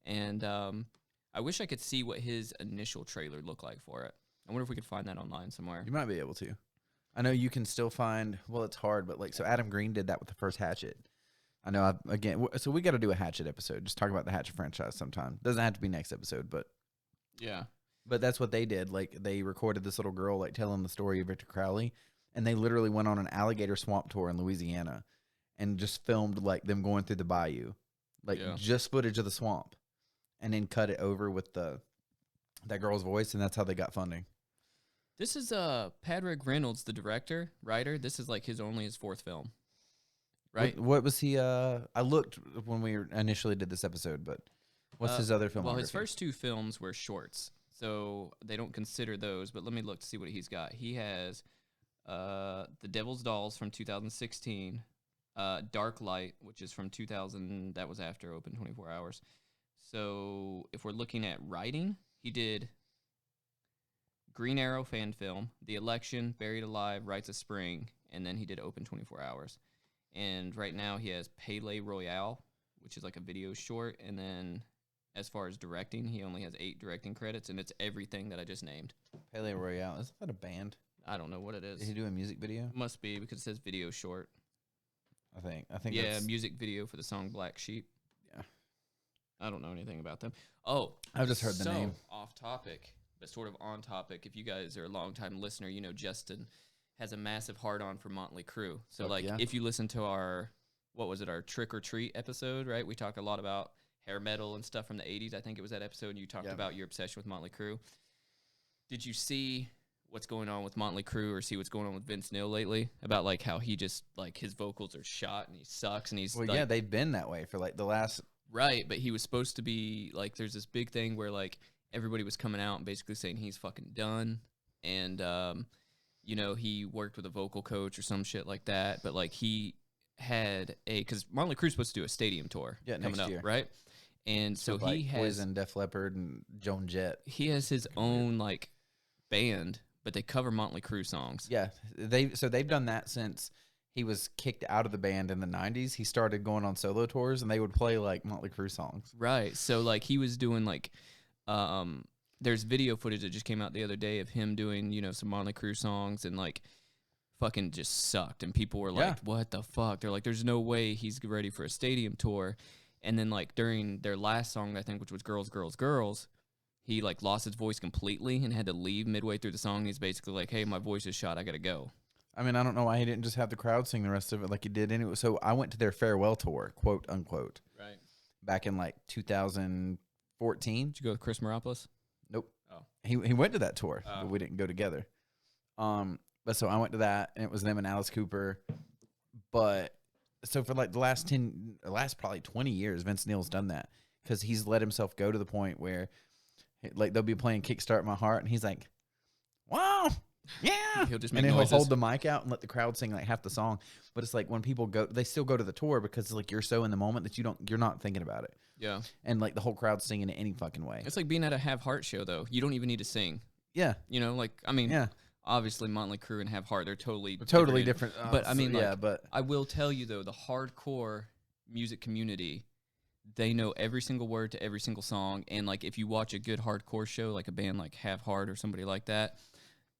And I wish I could see what his initial trailer looked like for it. I wonder if we could find that online somewhere. You might be able to. I know you can still find, well, it's hard, but like, so Adam Green did that with the first Hatchet. I know, so we got to do a Hatchet episode. Just talk about the Hatchet franchise sometime. Doesn't have to be next episode, but Yeah. that's what they did. Like, they recorded this little girl, like, telling the story of Victor Crowley, and they literally went on an alligator swamp tour in Louisiana and just filmed, like, them going through the bayou. Like, Yeah. just footage of the swamp, and then cut it over with that girl's voice, and that's how they got funding. This is Padraig Reynolds, the director, writer. This is like his fourth film. right? What was he? I looked when we initially did this episode, but what's his other filmography? Well, his first 2 films were shorts, so they don't consider those. But let me look to see what he's got. He has The Devil's Dolls from 2016, Dark Light, which is from 2000. That was after Open 24 Hours. So if we're looking at writing, he did Green Arrow fan film, The Election, Buried Alive, Rites of Spring, and then he did Open 24 Hours. And right now he has Pele Royale, which is like a video short. And then as far as directing, he only has 8 directing credits, and it's everything that I just named. Pele Royale. Is that a band? I don't know what it is. Did he do a music video? Must be, because it says video short. I think. Yeah, that's, music video for the song Black Sheep. Yeah. I don't know anything about them. Oh, I've just heard the name. Off topic, but sort of on topic. If you guys are a long-time listener, you know Justin has a massive hard-on for Motley Crue. So, if you listen to our, what was it, our Trick or Treat episode, right? We talked a lot about hair metal and stuff from the 80s. I think it was that episode, and you talked about your obsession with Motley Crue. Did you see what's going on with Motley Crue or see what's going on with Vince Neil lately? About, like, how he just, like, his vocals are shot and he sucks and he's, well, like, yeah, they've been that way for, like, the last... Right, but he was supposed to be, like, there's this big thing where, like, everybody was coming out and basically saying he's fucking done. And, you know, he worked with a vocal coach or some shit like that. But, like, he had because Motley Crue's supposed to do a stadium tour coming up, right? And so like he has Poison, Def Leppard, and Joan Jett. He has his own, like, band, but they cover Motley Crue songs. Yeah, they've done that since he was kicked out of the band in the 90s. He started going on solo tours, and they would play, like, Motley Crue songs. Right. So, like, he was doing, like, there's video footage that just came out the other day of him doing, you know, some Motley Crue songs, and, like, fucking just sucked. And people were like, what the fuck? They're like, there's no way he's ready for a stadium tour. And then, like, during their last song, I think, which was Girls, Girls, Girls, he, like, lost his voice completely and had to leave midway through the song. He's basically like, hey, my voice is shot. I got to go. I mean, I don't know why he didn't just have the crowd sing the rest of it like he did anyway. So I went to their farewell tour, quote unquote, right, back in like 2014. Did you go with Chris Meropoulos? Nope. Oh, he went to that tour, but we didn't go together. But so I went to that, and it was them and Alice Cooper. But so for like the last probably 20 years, Vince Neil's done that because he's let himself go to the point where, like, they'll be playing "Kickstart My Heart," and he's like, "Wow." Yeah, he'll just make and then noises. he'll hold the mic out and let the crowd sing like half the song. But it's like when people go, they still go to the tour because like you're so in the moment that you're not thinking about it. Yeah, and like the whole crowd's singing in any fucking way. It's like being at a Have Heart show though. You don't even need to sing. Yeah, you know, like I mean, yeah. Obviously, Motley Crue and Have Heart, they're totally different. But I mean, yeah, like, but I will tell you though, the hardcore music community, they know every single word to every single song. And like, if you watch a good hardcore show, like a band like Have Heart or somebody like that,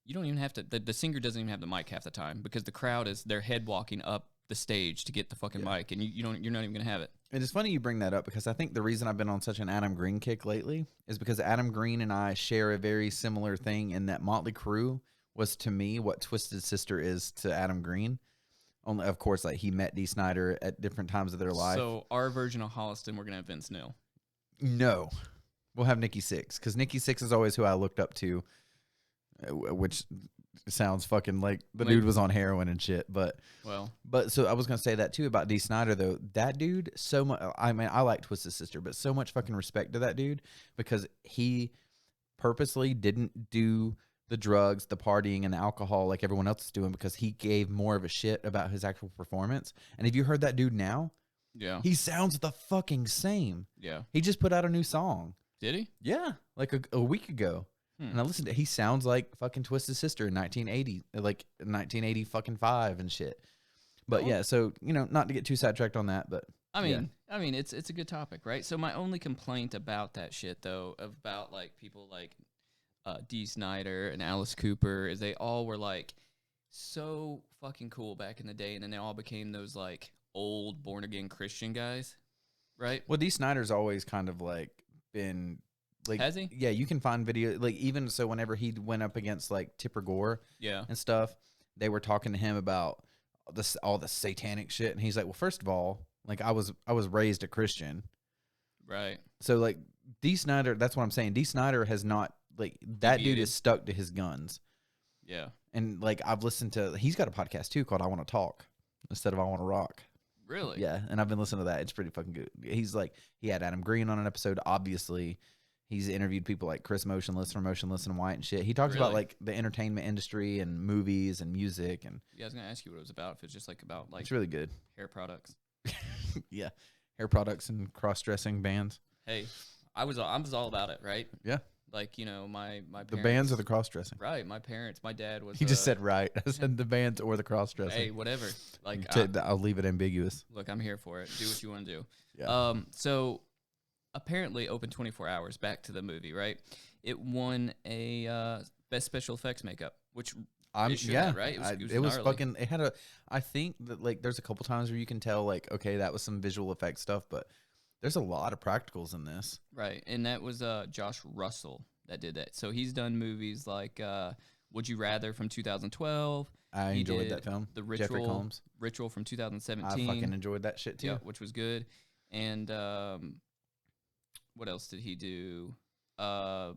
you don't even have to. The singer doesn't even have the mic half the time because the crowd is they're head walking up the stage to get the fucking mic, and you're not even gonna have it. And it's funny you bring that up because I think the reason I've been on such an Adam Green kick lately is because Adam Green and I share a very similar thing in that Motley Crue was to me what Twisted Sister is to Adam Green. Only, of course, like he met Dee Snider at different times of their life. So our version of Holliston, we're gonna have Vince Neil. No, we'll have Nikki Sixx because Nikki Sixx is always who I looked up to, which sounds fucking like the dude was on heroin and shit. But so I was gonna say that too about Dee Snider though. That dude, so much. I mean, I like Twisted Sister, but so much fucking respect to that dude because he purposely didn't do the drugs, the partying, and the alcohol like everyone else is doing because he gave more of a shit about his actual performance. And if you heard that dude now, yeah, he sounds the fucking same. Yeah, he just put out a new song. Did he? Yeah, like a week ago. And I listened to it. He sounds like fucking Twisted Sister in 1980, like 1980 fucking 5 and shit. But yeah, so, you know, not to get too sidetracked on that, but I mean, it's a good topic, right? So my only complaint about that shit though, about like people like Dee Snider and Alice Cooper, is they all were like so fucking cool back in the day, and then they all became those like old born again Christian guys, right? Well, Dee Snider's always kind of like been like, has he? Yeah, you can find video like even so whenever he went up against like Tipper Gore, and stuff, they were talking to him about all the satanic shit, and he's like, well, first of all, like I was raised a Christian, right? So like Dee Snider, that's what I'm saying. Dee Snider has not like that dude is stuck to his guns. Yeah. And like I've listened to, he's got a podcast too called I Want to Talk instead of I Want to Rock. Really? Yeah, and I've been listening to that. It's pretty fucking good. He's like, he had Adam Green on an episode. Obviously, he's interviewed people like Chris Motionless from Motionless and White and shit. He talks about like the entertainment industry and movies and music. And yeah, I was gonna ask you what it was about. If it's just like about like it's really good. hair products. Yeah, hair products and cross-dressing bands. Hey, I was all about it, right? Yeah. Like, you know, my parents, The bands or the cross-dressing? right? My parents, my dad was. He just said right. I said the bands or the cross-dressing. Hey, whatever. Like, I'll leave it ambiguous. look, I'm here for it. Do what you want to do. Yeah. So apparently, open 24 hours. Back to the movie, right? It won a best special effects makeup, which it should have, right? It was fucking. It had a. I think that like there's a couple times where you can tell like, okay, that was some visual effects stuff, but there's a lot of practicals in this. Right, and that was Josh Russell that did that. So he's done movies like Would You Rather from 2012. I enjoyed that film. The Jeffrey Combs. Ritual from 2017. I fucking enjoyed that shit too. Yeah, which was good. And what else did he do? Let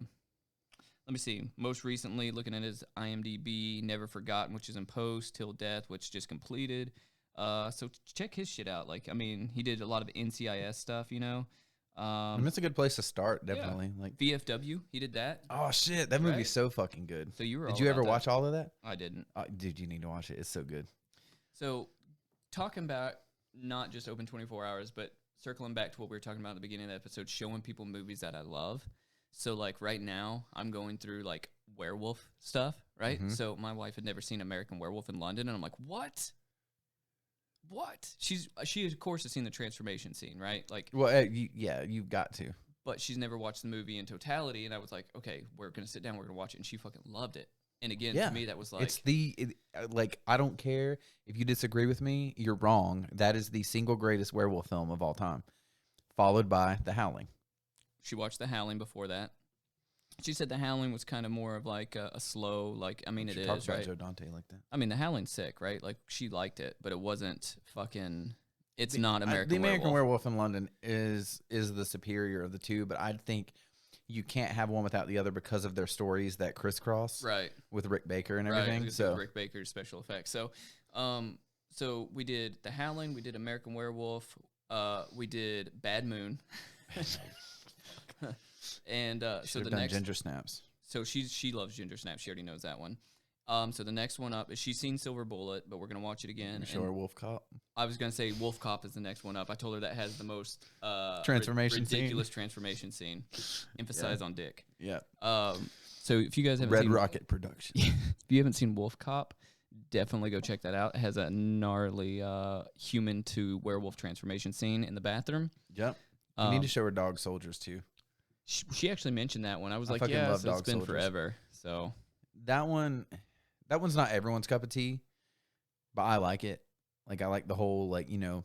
me see. Most recently, looking at his IMDb, Never Forgotten, which is in post, Till Death, which just completed. So check his shit out. Like, I mean, he did a lot of NCIS stuff, you know. It's a good place to start, definitely. Yeah. Like VFW, he did that. Oh shit, that movie's so fucking good. So you were. Did you ever watch all of that? I didn't. Dude, you need to watch it. It's so good. So, talking about not just open 24 hours, but circling back to what we were talking about at the beginning of the episode, showing people movies that I love. So, like, right now, I'm going through, like, werewolf stuff, right? Mm-hmm. So, my wife had never seen American Werewolf in London, and I'm like, what? She, of course, has seen the transformation scene, right? Like, well, you've got to. But she's never watched the movie in totality, and I was like, okay, we're going to sit down, we're going to watch it, and she fucking loved it. And again, to me, that was like... Like, I don't care if you disagree with me, you're wrong. That is the single greatest werewolf film of all time, followed by The Howling. She watched The Howling before that. She said The Howling was kind of more of like a slow, like, I mean, it is, right? She talks about Joe Dante like that. I mean, The Howling's sick, right? Like, she liked it, but it wasn't fucking... It's not American Werewolf. The American Werewolf in London is the superior of the two, but I think you can't have one without the other because of their stories that crisscross, right? With Rick Baker and everything. Right, so Rick Baker's special effects. So, so we did The Howling, we did American Werewolf, we did Bad Moon, and so the next Ginger Snaps. So she loves Ginger Snaps. She already knows that one. So the next one up is she's seen Silver Bullet, but we're gonna watch it again. Show her Wolf Cop. I was gonna say Wolf Cop is the next one up. I told her that has the most ridiculous transformation scene. Emphasize on dick. Yeah. So if you guys haven't Red seen Rocket Production, if you haven't seen Wolf Cop, definitely go check that out. It has a gnarly human to werewolf transformation scene in the bathroom. Yep. You need to show her Dog Soldiers too. She actually mentioned that one. I was like, fucking yeah, love so it's Dog been Soldiers. forever. So that one's not everyone's cup of tea, but I like it. Like, I like the whole, like, you know,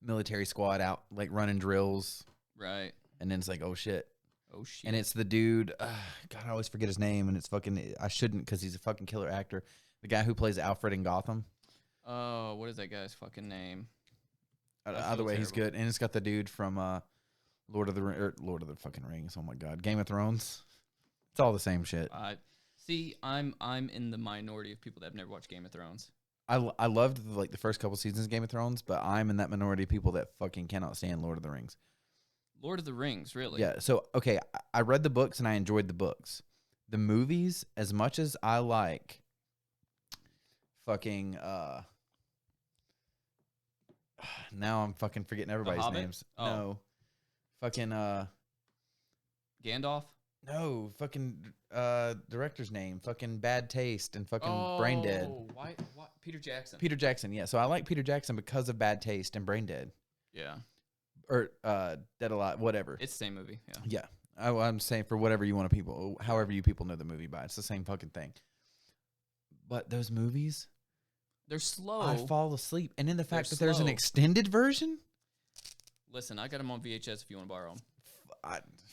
military squad out, like, running drills. Right. And then it's like, oh, shit. Oh, shit. And it's the dude, God, I always forget his name, and it's fucking, I shouldn't because he's a fucking killer actor. The guy who plays Alfred in Gotham. Oh, what is that guy's fucking name? Either way, he's good. And it's got the dude from Lord of the fucking Rings. Oh, my God. Game of Thrones. It's all the same shit. See, I'm in the minority of people that have never watched Game of Thrones. I loved the first couple seasons of Game of Thrones, but I'm in that minority of people that fucking cannot stand Lord of the Rings. Lord of the Rings, really? Yeah. So okay, I read the books and I enjoyed the books. The movies, as much as I like, fucking now I'm fucking forgetting everybody's names. Oh. No, fucking Gandalf. No, fucking director's name, fucking Bad Taste and fucking Brain Dead. Oh, why? Peter Jackson. Peter Jackson, yeah. So I like Peter Jackson because of Bad Taste and Brain Dead. Yeah. Or Dead Alive, whatever. It's the same movie. Yeah. Yeah. I'm saying for whatever you want to people, however you people know the movie by, it's the same fucking thing. But those movies, they're slow. I fall asleep, and in the fact that slow. There's an extended version. Listen, I got them on VHS if you want to borrow them.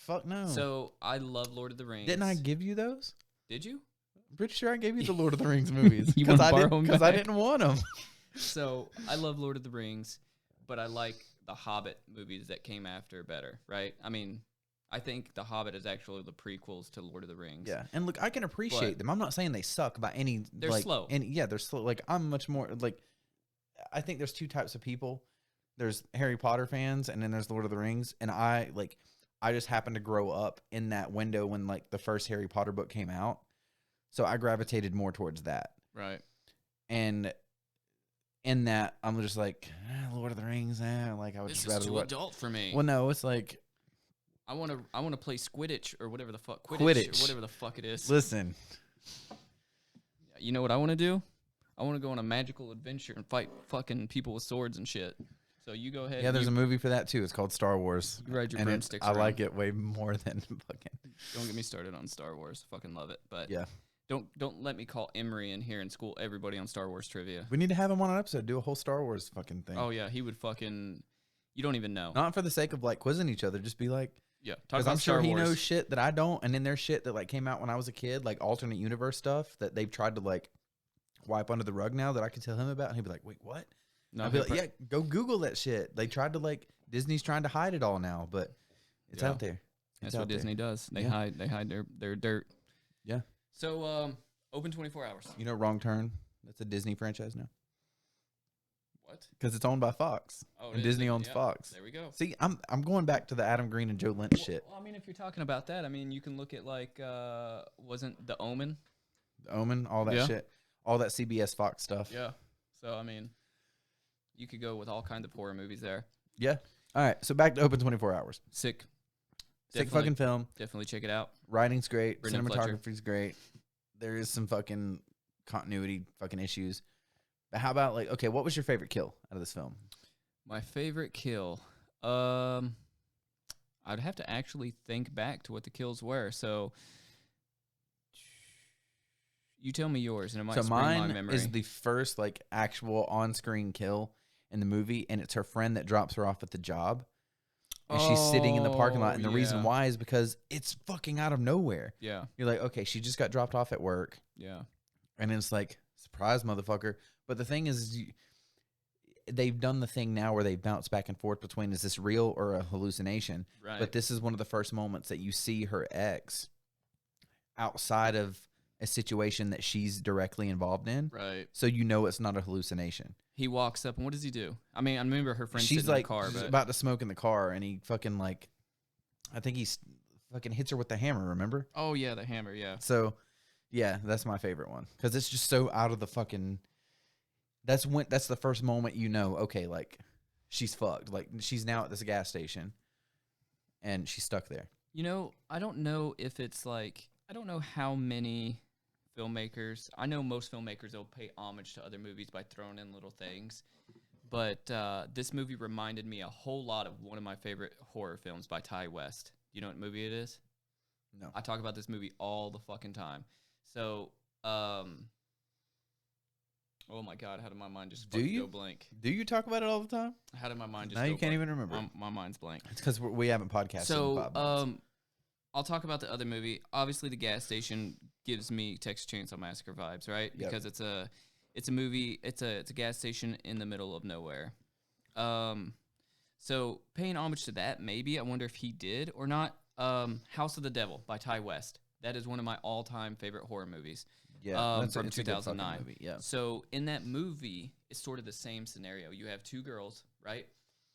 Fuck no. So I love Lord of the Rings. Didn't I give you those? Did you? I'm pretty sure I gave you the Lord of the Rings movies because I didn't want them. So I love Lord of the Rings, but I like the Hobbit movies that came after better, right? I mean, I think the Hobbit is actually the prequels to Lord of the Rings. Yeah, and look, I can appreciate them. I'm not saying they suck by any. They're slow. And yeah, they're slow. Like I'm much more like. I think there's two types of people. There's Harry Potter fans, and then there's Lord of the Rings. And I just happened to grow up in that window when like the first Harry Potter book came out, so I gravitated more towards that. Right. And in that, I'm just like Lord of the Rings. Like I would This just is rather too watch. adult for me. Well, no, it's like I want to play Quidditch or whatever the fuck Quidditch. or whatever the fuck it is. Listen, You know what I want to do? I want to go on a magical adventure and fight fucking people with swords and shit. So you go ahead. yeah, there's a movie for that too. It's called Star Wars. You ride your and broomsticks I around. like it way more than fucking. Don't get me started on Star Wars. Fucking love it. But Yeah, don't let me call Emery in here and school everybody on Star Wars trivia. we need to have him on an episode. Do a whole Star Wars fucking thing. Oh yeah, he would fucking. You don't even know. Not for the sake of like quizzing each other. Just be like, Yeah, talk because about I'm Star sure he Wars. knows shit that I don't, and then there's shit that like came out when I was a kid, like alternate universe stuff that they've tried to like wipe under the rug now that I can tell him about, and he'd be like, wait, what? No, I'd be he like, pro- yeah, go Google that shit. They tried to like Disney's trying to hide it all now, but it's Yeah. out there. That's It's what out there. Disney does. They Yeah. hide their dirt. Yeah. So open 24 hours. You know, Wrong Turn. That's a Disney franchise now What? because it's owned by Fox, Oh, it and is, Disney yeah, owns yeah. Fox. There we go. See, I'm going back to the Adam Green and Joe Lynch shit. Well, I mean, if you're talking about that, I mean, you can look at like wasn't The Omen? The Omen, all that Yeah. shit, all that CBS Fox stuff. Yeah. So I mean, you could go with all kinds of horror movies there. Yeah. All right. So back to Open 24 Hours. Sick. Sick Definitely- fucking film. Definitely check it out. Writing's great. Brendan Fletcher. Cinematography's great. There is some fucking continuity fucking issues. But how about like, okay, what was your favorite kill out of this film? My favorite kill. I'd have to actually think back to what the kills were. So you tell me yours, and it might So spring my mine memory. is the first like actual on-screen kill in the movie, and it's her friend that drops her off at the job. And she's sitting in the parking lot, and the reason yeah. why is because it's fucking out of nowhere. Yeah, You're like, okay, she just got dropped off at work. yeah. And it's like, surprise, motherfucker. But the thing is, they've done the thing now where they bounce back and forth between is this real or a hallucination? Right. But this is one of the first moments that you see her ex outside of a situation that she's directly involved in. Right. So you know it's not a hallucination. He walks up, and what does he do? I mean, I remember her friend She's sitting like in the car, she's but about to smoke in the car, and he fucking like, I think he's fucking hits her with the hammer, remember? oh yeah, the hammer, yeah. So, yeah, that's my favorite one because it's just so out of the fucking. That's the first moment you know. Okay, like she's fucked. Like she's now at this gas station, and she's stuck there. You know, I don't know if it's like I don't know how many filmmakers. I know most filmmakers will pay homage to other movies by throwing in little things, but this movie reminded me a whole lot of one of my favorite horror films by Ty West. You know what movie it is? No. I talk about this movie all the fucking time. So, oh my god, how did my mind just Do fucking you? go blank? Do you talk about it all the time? How did my mind just Now go you can't blank? even remember. My mind's blank. It's because we haven't podcasted in So, 5 months. I'll talk about the other movie. Obviously, the gas station gives me Texas Chainsaw Massacre vibes, right? Yep. Because it's a movie. It's a gas station in the middle of nowhere. So paying homage to that, maybe I wonder if he did or not. House of the Devil by Ty West. That is one of my all-time favorite horror movies. Yeah, from it's a good fucking 2009. movie, yeah. So in that movie, it's sort of the same scenario. You have two girls, right?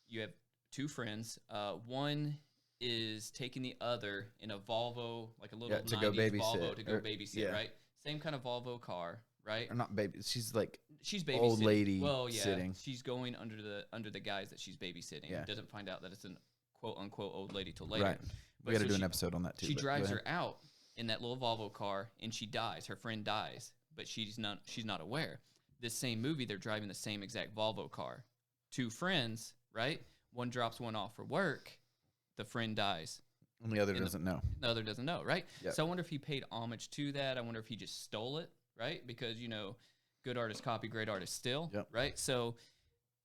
You have two friends. One is taking the other in a Volvo, like a little to go 90s babysit, Volvo to go or- babysit, yeah. right? Same kind of Volvo car, right? Or not baby. She's like She's babysitting. old lady well, yeah, sitting. she's going under the guys that she's babysitting. Yeah. Doesn't find out that it's an quote unquote old lady till later. Right. But We got to so do an she- episode on that too. She but go drives ahead. her out in that little Volvo car, and she dies. Her friend dies, but she's not aware. This same movie, they're driving the same exact Volvo car. Two friends, right? One drops one off for work. The friend dies. And the other in the- doesn't know. The other doesn't know, right? Yep. So I wonder if he paid homage to that. I wonder if he just stole it, right? Because, good artist copy, great artist still, Yep. right? So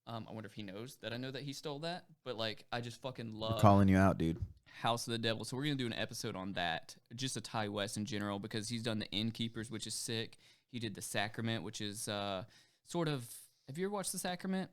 I wonder if he knows that I know that he stole that. But, like, I just fucking We're love calling you out, dude. House of the Devil. So we're going to do an episode on that, just a Ty West in general, because he's done the Innkeepers, which is sick. He did the Sacrament, which is sort of, have you ever watched the Sacrament?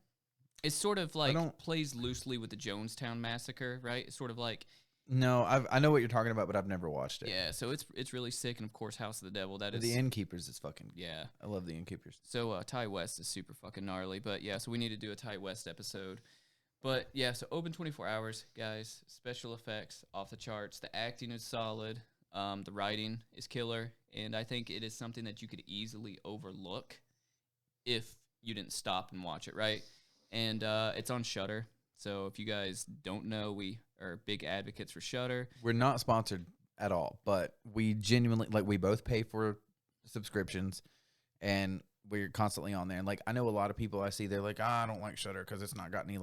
It's sort of like don't- plays loosely with the Jonestown Massacre, right? It's sort of like No, I know what you're talking about, but I've never watched it. Yeah, so it's really sick, and of course, House of the Devil. That is The Innkeepers is fucking. yeah. I love the Innkeepers. So Ty West is super fucking gnarly, but yeah, so we need to do a Ty West episode. But yeah, so open 24 hours, guys. Special effects off the charts. The acting is solid. The writing is killer, and I think it is something that you could easily overlook if you didn't stop and watch it, right? And it's on Shudder. So if you guys don't know, we are big advocates for Shudder. We're not sponsored at all, but we genuinely we both pay for subscriptions, and we're constantly on there. And I know a lot of people I see, they're like, I don't like Shudder because it's not got any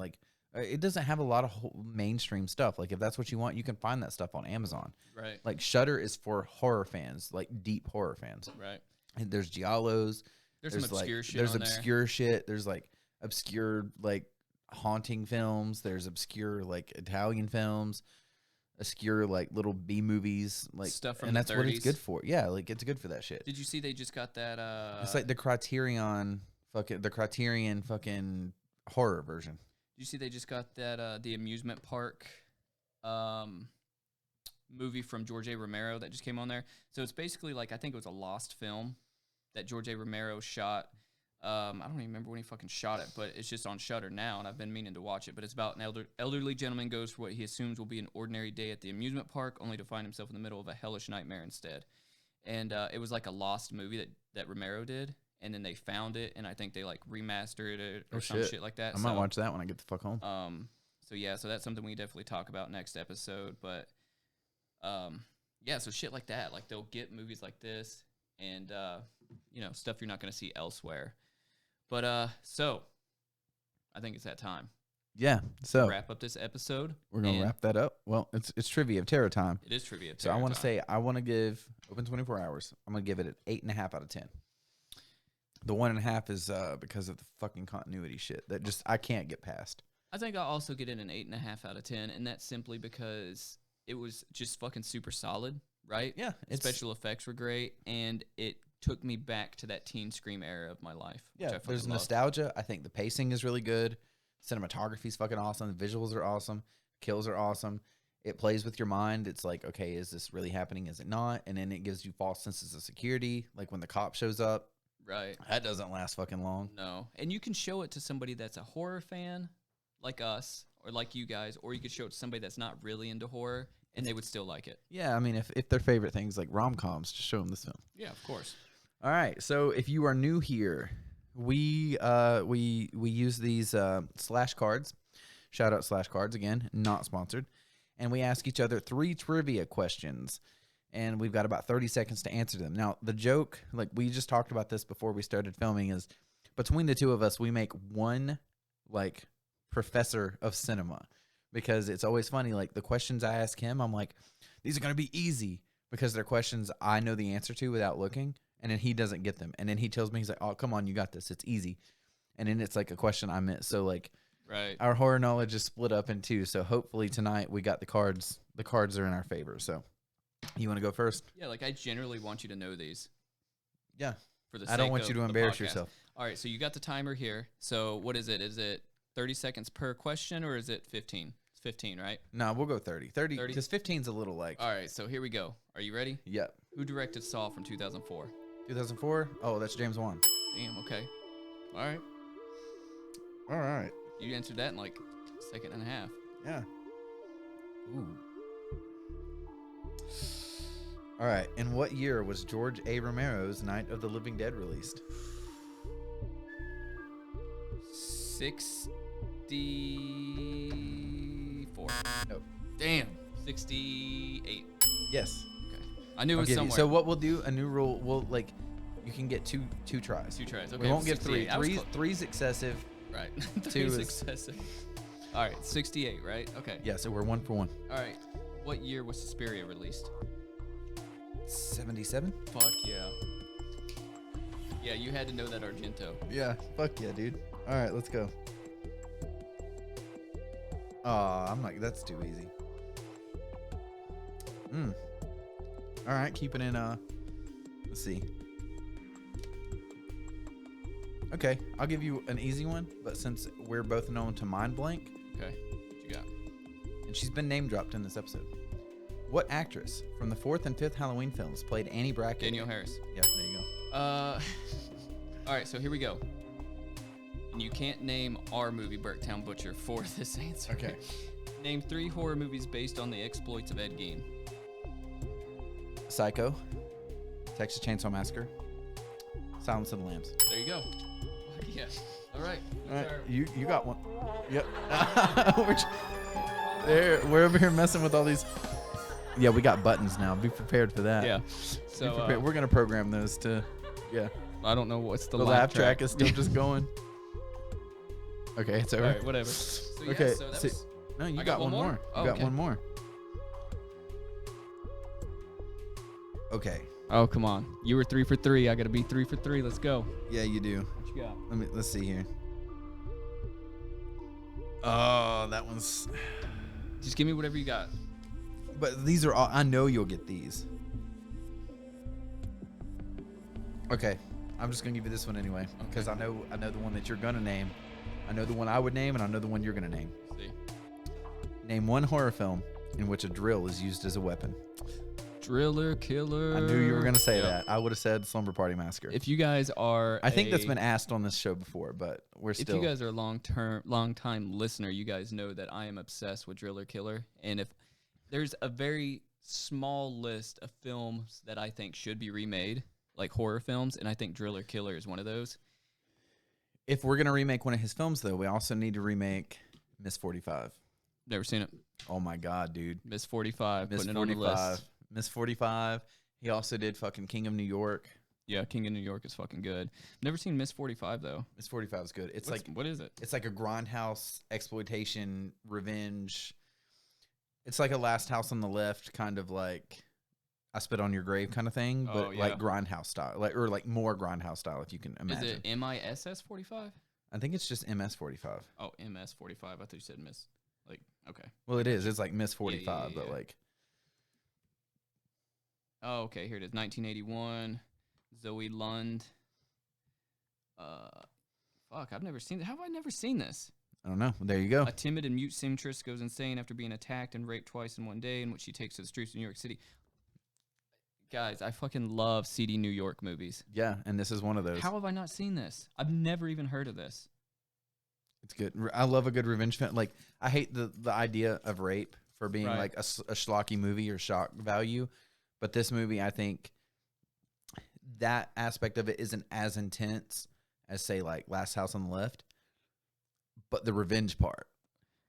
it doesn't have a lot of mainstream stuff. If that's what you want, you can find that stuff on Amazon. Right. Shudder is for horror fans, deep horror fans. Right. And there's giallos. There's some obscure shit. There's obscure shit. There's obscure haunting films. There's obscure Italian films. Obscure little B movies stuff from and the that's 30s. what it's good for. Yeah, it's good for that shit. Did you see they just got that? It's the Criterion fucking horror version. Did you see they just got that the amusement park movie from George A. Romero that just came on there? So it's basically I think it was a lost film that George A. Romero shot. I don't even remember when he fucking shot it, but it's just on Shudder now, and I've been meaning to watch it. But it's about an elderly gentleman goes for what he assumes will be an ordinary day at the amusement park, only to find himself in the middle of a hellish nightmare instead. And it was a lost movie that Romero did. And then they found it, and I think they remastered it or some shit like that. I might watch that when I get the fuck home. So yeah, so that's something we definitely talk about next episode. But yeah, so shit like that, they'll get movies like this, and stuff you're not gonna see elsewhere. But so I think it's that time. Yeah. So wrap up this episode. We're gonna wrap that up. Well, it's Trivia of Terror time. It is Trivia of Terror. So I want to give Open 24 Hours. I'm gonna give it an 8.5 out of 10. The 1.5 is because of the fucking continuity shit that just I can't get past. I think I'll also get it an 8.5 out of 10, and that's simply because it was just fucking super solid, right? Yeah. Special effects were great, and it took me back to that teen Scream era of my life. Yeah, there's nostalgia. I think the pacing is really good. Cinematography is fucking awesome. The visuals are awesome. Kills are awesome. It plays with your mind. It's okay, is this really happening? Is it not? And then it gives you false senses of security, when the cop shows up. Right. That doesn't last fucking long. No. And you can show it to somebody that's a horror fan, like us, or like you guys, or you could show it to somebody that's not really into horror, and they would still like it. Yeah, I mean, if their favorite things like rom-coms, just show them this film. Yeah, of course. All right, so if you are new here, we use these slash cards. Shout out slash cards again, not sponsored. And we ask each other 3 trivia questions. And we've got about 30 seconds to answer them. Now, the joke, we just talked about this before we started filming, is between the two of us, we make one, professor of cinema. Because it's always funny, the questions I ask him, I'm like, these are going to be easy. Because they're questions I know the answer to without looking. And then he doesn't get them. And then he tells me, he's like, oh, come on, you got this. It's easy. And then it's a question I missed. So, right. Our horror knowledge is split up in 2. So, hopefully tonight we got the cards. The cards are in our favor, so. You want to go first? Yeah, I generally want you to know these. Yeah. For the I don't want you to embarrass yourself. All right, so you got the timer here. So what is it? Is it 30 seconds per question, or is it 15? It's 15, right? No, we'll go 30. 30, because 15's a little All right, so here we go. Are you ready? Yep. Who directed Saw from 2004? 2004? Oh, that's James Wan. Damn, okay. All right. All right. You answered that in a second and a half. Yeah. Ooh. All right. In what year was George A. Romero's Night of the Living Dead released? 64. Nope. Damn. 68. Yes. Okay. I knew it was somewhere. So what we'll do, a new rule, we'll you can get two tries. 2 tries. Okay. We won't give 3. 3. Three's excessive. Right. 2 is excessive. All right. 68. Right. Okay. Yeah. So we're 1 for 1. All right. What year was Suspiria released? 77. Fuck yeah. Yeah, you had to know that Argento. Yeah. Fuck yeah, dude. All right, let's go. Oh, I'm like, that's too easy. All right, keeping in, let's see. Okay, I'll give you an easy one, but since we're both known to mind blank. Okay, what you got? And she's been name dropped in this episode. What actress from the 4th and 5th Halloween films played Annie Brackett? Danielle Harris. Yep, there you go. All right, so here we go. And you can't name our movie, Burktown Butcher, for this answer. Okay. Name 3 horror movies based on the exploits of Ed Gein. Psycho, Texas Chainsaw Massacre, Silence of the Lambs. There you go. Yeah. All right. All right, you got one. Yep. We're over here messing with all these. Yeah, we got buttons now. Be prepared for that. Yeah. So we're gonna program those to. Yeah. I don't know what's the laugh track is still just going. Okay, it's over. All right, whatever. So, yeah, okay. so that was, no, you I got one more. You got okay. one more. Okay. Oh, come on. You were 3 for 3. I got to be 3 for 3. Let's go. Yeah, you do. What you got? Let's see here. Oh, that one's. Just give me whatever you got. But these are all. I know you'll get these. Okay, I'm just gonna give you this one anyway because I know the one that you're gonna name. I know the one I would name, and I know the one you're gonna name. Let's see. Name one horror film in which a drill is used as a weapon. Driller, killer. I knew you were gonna say that. I would have said Slumber Party Massacre. If you guys are, I think that's been asked on this show before, but we're still. If you guys are a long time listener, you guys know that I am obsessed with Driller Killer, and if there's a very small list of films that I think should be remade, like horror films, and I think Driller Killer is one of those. If we're gonna remake one of his films, though, we also need to remake Miss 45. Never seen it. Oh my God, dude! Miss 45. Miss putting 45. It on the list. Miss 45. He also did fucking King of New York. Yeah, King of New York is fucking good. Never seen Miss 45 though. Miss 45 is good. What is it? It's like a grindhouse exploitation revenge. It's like a Last House on the Left kind of like I Spit on Your Grave kind of thing, but like grindhouse style, like more grindhouse style if you can imagine. Is it MISS 45? I think it's just MS 45. Oh, MS 45. I thought you said Miss. Like okay. Well, it is. It's like Miss 45, but like. Oh, okay. Here it is. 1981. Zoe Lund. Fuck, I've never seen it. How have I never seen this? I don't know. There you go. A timid and mute seamstress goes insane after being attacked and raped twice in one day, in which she takes to the streets of New York City. Guys, I fucking love seedy New York movies. Yeah, and this is one of those. How have I not seen this? I've never even heard of this. It's good. I love a good revenge film. Like, I hate the idea of rape for being like a schlocky movie or shock value. But this movie, I think that aspect of it isn't as intense as, say, like Last House on the Left. But the revenge part.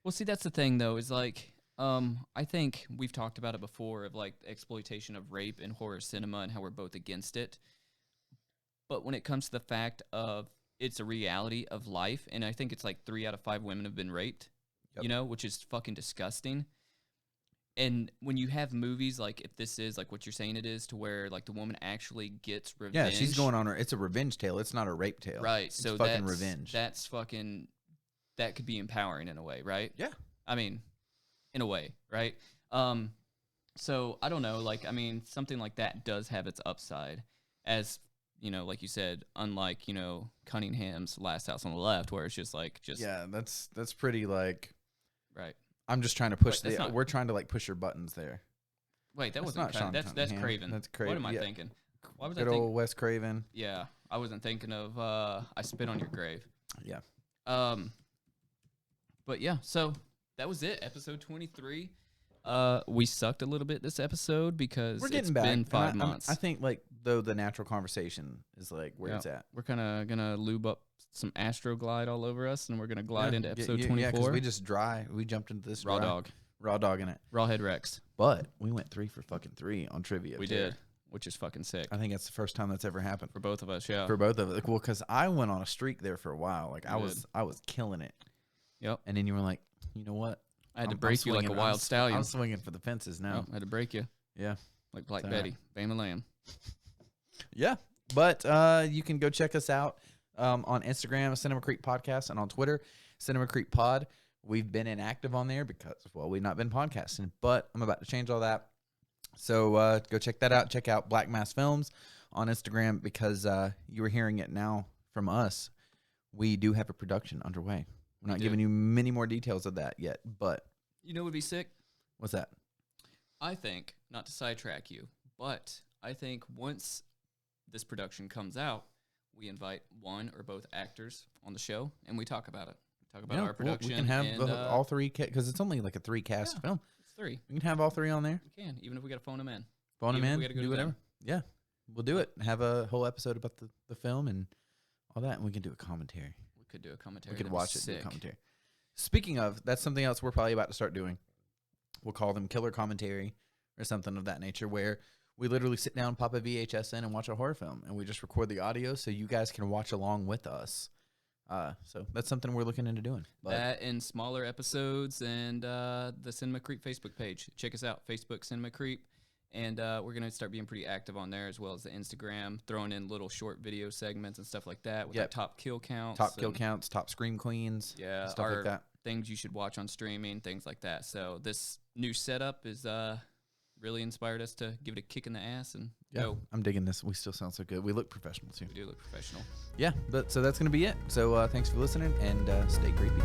Well, see, that's the thing, though, is like, I think we've talked about it before of like the exploitation of rape in horror cinema and how we're both against it. But when it comes to the fact of it's a reality of life, and I think it's like 3 out of 5 women have been raped, you know, which is fucking disgusting. And when you have movies like if this is like what you're saying it is, to where like the woman actually gets revenge. Yeah, she's going on her. It's a revenge tale. It's not a rape tale. Right. It's so fucking revenge. That's fucking. That could be empowering in a way, right? Yeah. I mean, in a way, right? So I don't know. Like, I mean, something like that does have its upside, as you know, like you said, unlike Cunningham's Last House on the Left, where it's just like yeah, that's pretty like right. I'm just trying to push we're trying to like push your buttons there. Wait, that wasn't that's Craven. That's Craven. What am I thinking? Why was Good old Wes Craven. Yeah, I wasn't thinking of I Spit on Your Grave. Yeah. But yeah, so that was it. Episode 23. We sucked a little bit this episode because it's been 5 months. I think like though the natural conversation is like where it's at. We're kind of gonna lube up some Astroglide all over us, and we're gonna glide into episode 24. Yeah, because we jumped into this raw dog in it. Rawhead Rex. But we went 3 for fucking 3 on trivia. We did, which is fucking sick. I think that's the first time that's ever happened for both of us. Yeah, for both of us. Like, well, because I went on a streak there for a while. Like I was killing it. Yep. And then you were like, you know what? I had to break you like a wild stallion. I'm swinging for the fences now. I had to break you. Yeah. Like Black Betty, Bama Lamb. Yeah. But you can go check us out on Instagram, Cinema Creek Podcast, and on Twitter, Cinema Creek Pod. We've been inactive on there because, well, we've not been podcasting. But I'm about to change all that. So go check that out. Check out Black Mass Films on Instagram because you were hearing it now from us. We do have a production underway. We're not giving you many more details of that yet, but... You know what would be sick? What's that? I think, not to sidetrack you, but I think once this production comes out, we invite one or both actors on the show, and we talk about it. We talk about our production. We can have and, all three, because it's only like a 3-cast film. It's 3. We can have all 3 on there. We can, even if we got to phone them in. Phone them in, Go do whatever. Yeah, we'll do it. Have a whole episode about the film and all that, and we can do a commentary. We could do a commentary. We could watch it and do a commentary. Speaking of, that's something else we're probably about to start doing. We'll call them killer commentary or something of that nature, where we literally sit down, pop a VHS in, and watch a horror film, and we just record the audio so you guys can watch along with us. So that's something we're looking into doing. But that and smaller episodes and the Cinema Creep Facebook page. Check us out, Facebook Cinema Creep. And we're going to start being pretty active on there, as well as the Instagram, throwing in little short video segments and stuff like that with our top kill counts. Top scream queens. Yeah, stuff like that. Things you should watch on streaming, things like that. So this new setup is really inspired us to give it a kick in the ass and go. I'm digging this. We still sound so good. We look professional, too. We do look professional. Yeah, so that's going to be it. So thanks for listening, and stay creepy.